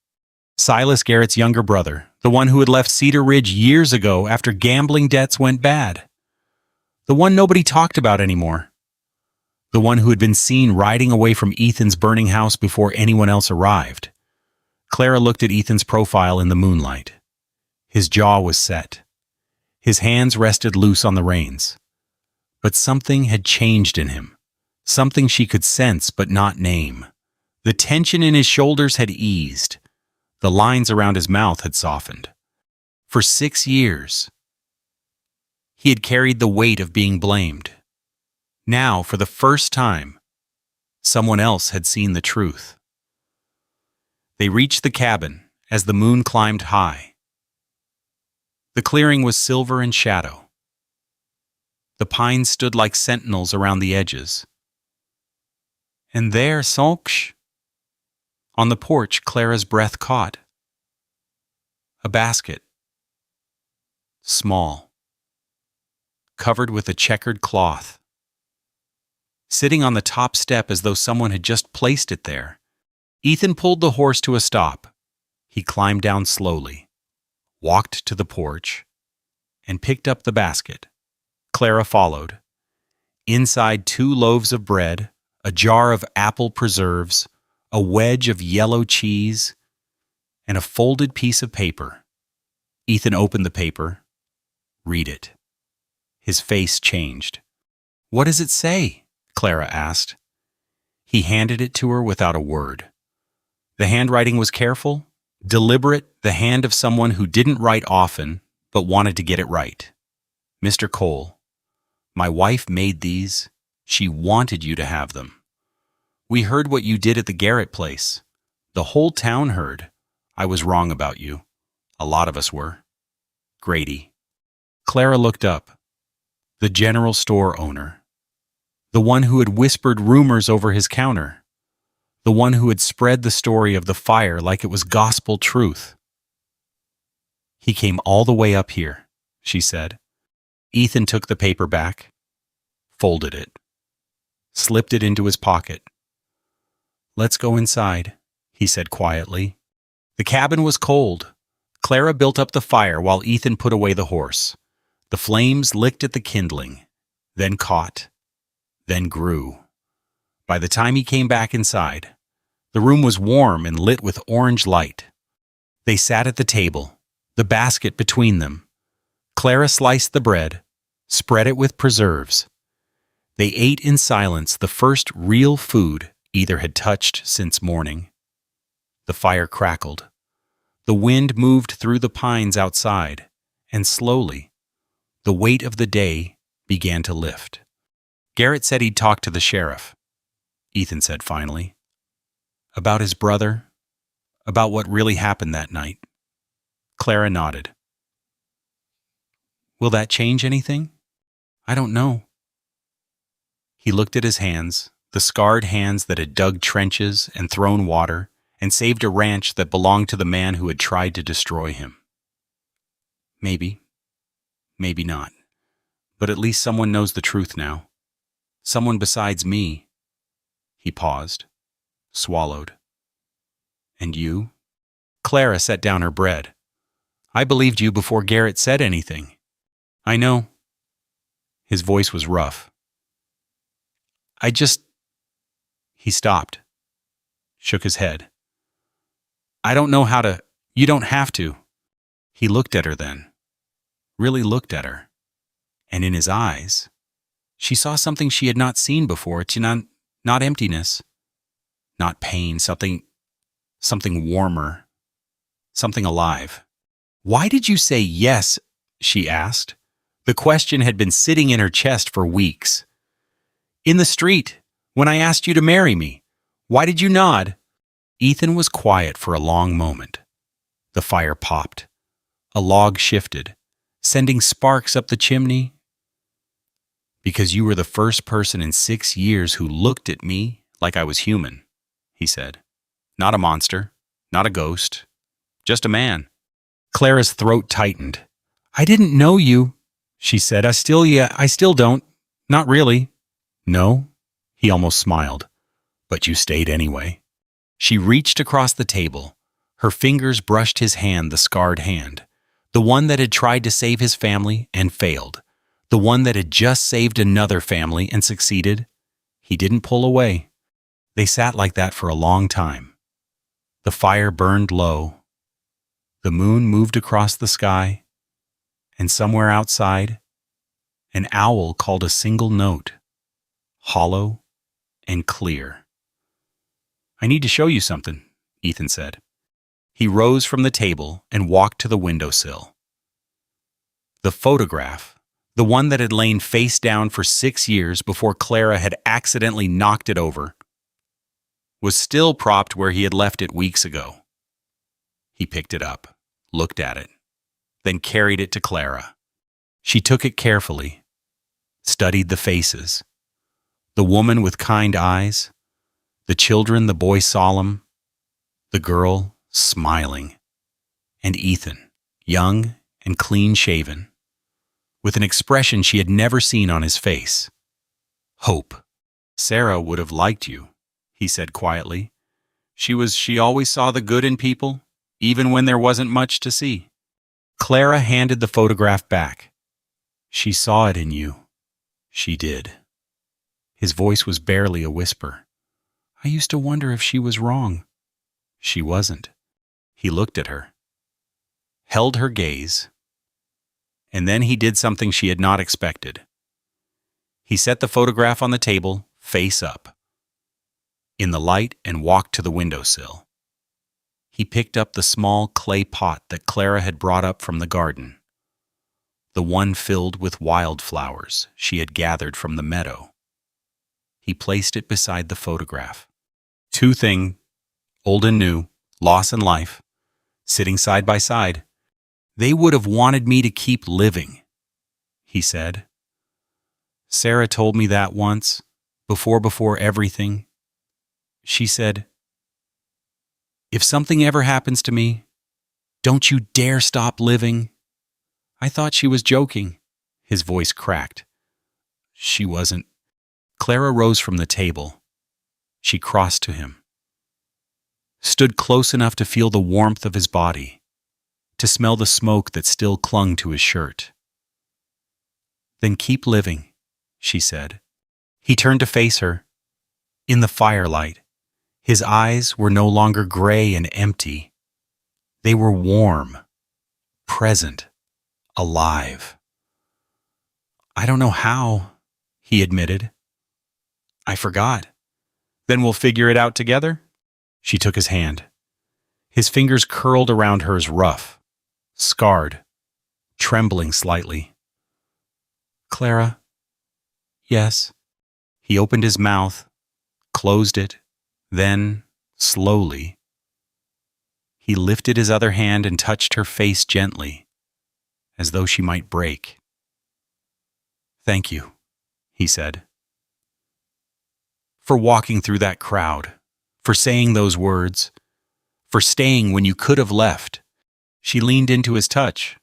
Silas Garrett's younger brother, the one who had left Cedar Ridge years ago after gambling debts went bad. The one nobody talked about anymore. The one who had been seen riding away from Ethan's burning house before anyone else arrived. Clara looked at Ethan's profile in the moonlight. His jaw was set. His hands rested loose on the reins. But something had changed in him. Something she could sense but not name. The tension in his shoulders had eased. The lines around his mouth had softened. For 6 years, he had carried the weight of being blamed. Now, for the first time, someone else had seen the truth. They reached the cabin as the moon climbed high. The clearing was silver in shadow. The pines stood like sentinels around the edges. And there, Sonch, on the porch, Clara's breath caught. A basket. Small. Covered with a checkered cloth. Sitting on the top step as though someone had just placed it there. Ethan pulled the horse to a stop. He climbed down slowly, walked to the porch, and picked up the basket. Clara followed. Inside 2 loaves of bread, a jar of apple preserves, a wedge of yellow cheese, and a folded piece of paper. Ethan opened the paper. Read it. His face changed. "What does it say?" Clara asked. He handed it to her without a word. The handwriting was careful, deliberate, the hand of someone who didn't write often but wanted to get it right. "Mr. Cole, my wife made these. She wanted you to have them. We heard what you did at the Garrett place. The whole town heard. I was wrong about you. A lot of us were. Grady." Clara looked up. The general store owner. The one who had whispered rumors over his counter. The one who had spread the story of the fire like it was gospel truth. "He came all the way up here," she said. Ethan took the paper back, folded it, slipped it into his pocket. "Let's go inside," he said quietly. The cabin was cold. Clara built up the fire while Ethan put away the horse. The flames licked at the kindling, then caught, then grew. By the time he came back inside, the room was warm and lit with orange light. They sat at the table, the basket between them. Clara sliced the bread, spread it with preserves. They ate in silence the first real food either had touched since morning. The fire crackled. The wind moved through the pines outside, and slowly, the weight of the day began to lift. "Garrett said he'd talk to the sheriff," Ethan said finally. "About his brother, about what really happened that night." Clara nodded. "Will that change anything?" "I don't know." He looked at his hands, the scarred hands that had dug trenches and thrown water and saved a ranch that belonged to the man who had tried to destroy him. "Maybe. Maybe not. But at least someone knows the truth now. Someone besides me." He paused, swallowed. "And you?" Clara set down her bread. "I believed you before Garrett said anything." "I know." His voice was rough. He stopped, shook his head. "I don't know how to. You don't have to." He looked at her then, really looked at her. And in his eyes, she saw something she had not seen before. Not emptiness, not pain, something warmer, something alive. "Why did you say yes?" she asked. The question had been sitting in her chest for weeks. "In the street, when I asked you to marry me. Why did you nod?" Ethan was quiet for a long moment. The fire popped. A log shifted, sending sparks up the chimney. "Because you were the first person in 6 years who looked at me like I was human," he said. "Not a monster, not a ghost, just a man." Clara's throat tightened. "I didn't know you," she said. I still don't. Not really." "No?" He almost smiled. "But you stayed anyway." She reached across the table. Her fingers brushed his hand, the scarred hand. The one that had tried to save his family and failed. The one that had just saved another family and succeeded. He didn't pull away. They sat like that for a long time. The fire burned low. The moon moved across the sky. And somewhere outside, an owl called a single note, hollow and clear. "I need to show you something," Ethan said. He rose from the table and walked to the windowsill. The photograph, the one that had lain face down for 6 years before Clara had accidentally knocked it over, was still propped where he had left it weeks ago. He picked it up, looked at it, then carried it to Clara. She took it carefully, studied the faces. The woman with kind eyes, the children, the boy solemn, the girl smiling, and Ethan, young and clean-shaven, with an expression she had never seen on his face. Hope. "Sarah would have liked you," he said quietly. She always saw the good in people, even when there wasn't much to see." Clara handed the photograph back. "She saw it in you." "She did." His voice was barely a whisper. I used to wonder if she was wrong. She wasn't. He looked at her, held her gaze, and then he did something she had not expected. He set the photograph on the table, face up, in the light, and walked to the windowsill. He picked up the small clay pot that Clara had brought up from the garden, the one filled with wildflowers she had gathered from the meadow. He placed it beside the photograph. Two things, old and new, loss and life, sitting side by side. They would have wanted me to keep living, he said. Sarah told me that once, before everything. She said, if something ever happens to me, don't you dare stop living. I thought she was joking. His voice cracked. She wasn't. Clara rose from the table. She crossed to him, stood close enough to feel the warmth of his body, to smell the smoke that still clung to his shirt. Then keep living, she said. He turned to face her. In the firelight, his eyes were no longer gray and empty. They were warm, present, alive. I don't know how, he admitted. I forgot. Then we'll figure it out together? She took his hand. His fingers curled around hers, rough, scarred, trembling slightly. Clara? Yes. He opened his mouth, closed it, then, slowly, he lifted his other hand and touched her face gently, as though she might break. Thank you, he said. For walking through that crowd, for saying those words, for staying when you could have left. She leaned into his touch.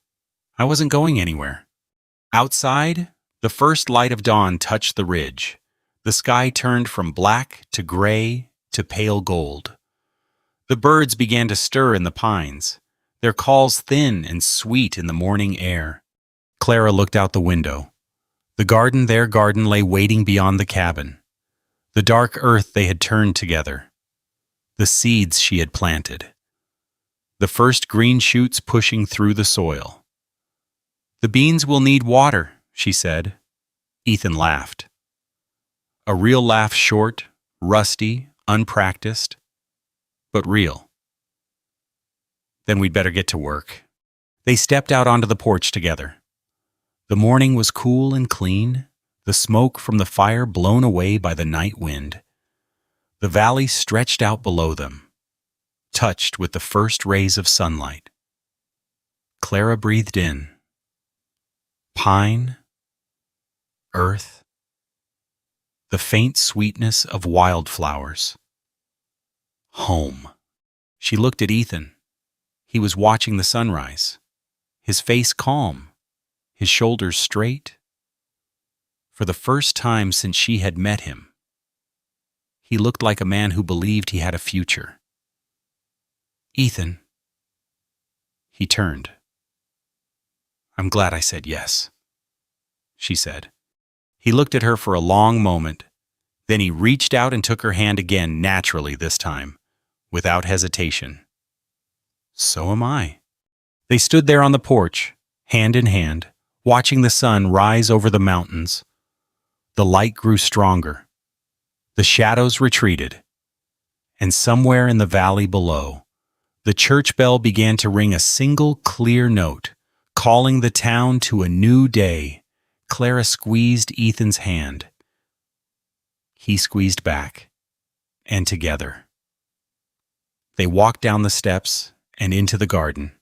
I wasn't going anywhere. Outside, the first light of dawn touched the ridge. The sky turned from black to gray to pale gold. The birds began to stir in the pines, their calls thin and sweet in the morning air. Clara looked out the window. Their garden lay waiting beyond the cabin. The dark earth they had turned together. The seeds she had planted. The first green shoots pushing through the soil. The beans will need water, she said. Ethan laughed. A real laugh, short, rusty, unpracticed, but real. Then we'd better get to work. They stepped out onto the porch together. The morning was cool and clean, the smoke from the fire blown away by the night wind. The valley stretched out below them, touched with the first rays of sunlight. Clara breathed in. Pine, earth, the faint sweetness of wildflowers. Home. She looked at Ethan. He was watching the sunrise, his face calm, his shoulders straight. For the first time since she had met him, he looked like a man who believed he had a future. Ethan. He turned. I'm glad I said yes, she said. He looked at her for a long moment. Then he reached out and took her hand again, naturally this time, without hesitation. So am I. They stood there on the porch, hand in hand, watching the sun rise over the mountains. The light grew stronger. The shadows retreated. And somewhere in the valley below, the church bell began to ring a single clear note, calling the town to a new day. Clara squeezed Ethan's hand. He squeezed back, and together. They walked down the steps and into the garden.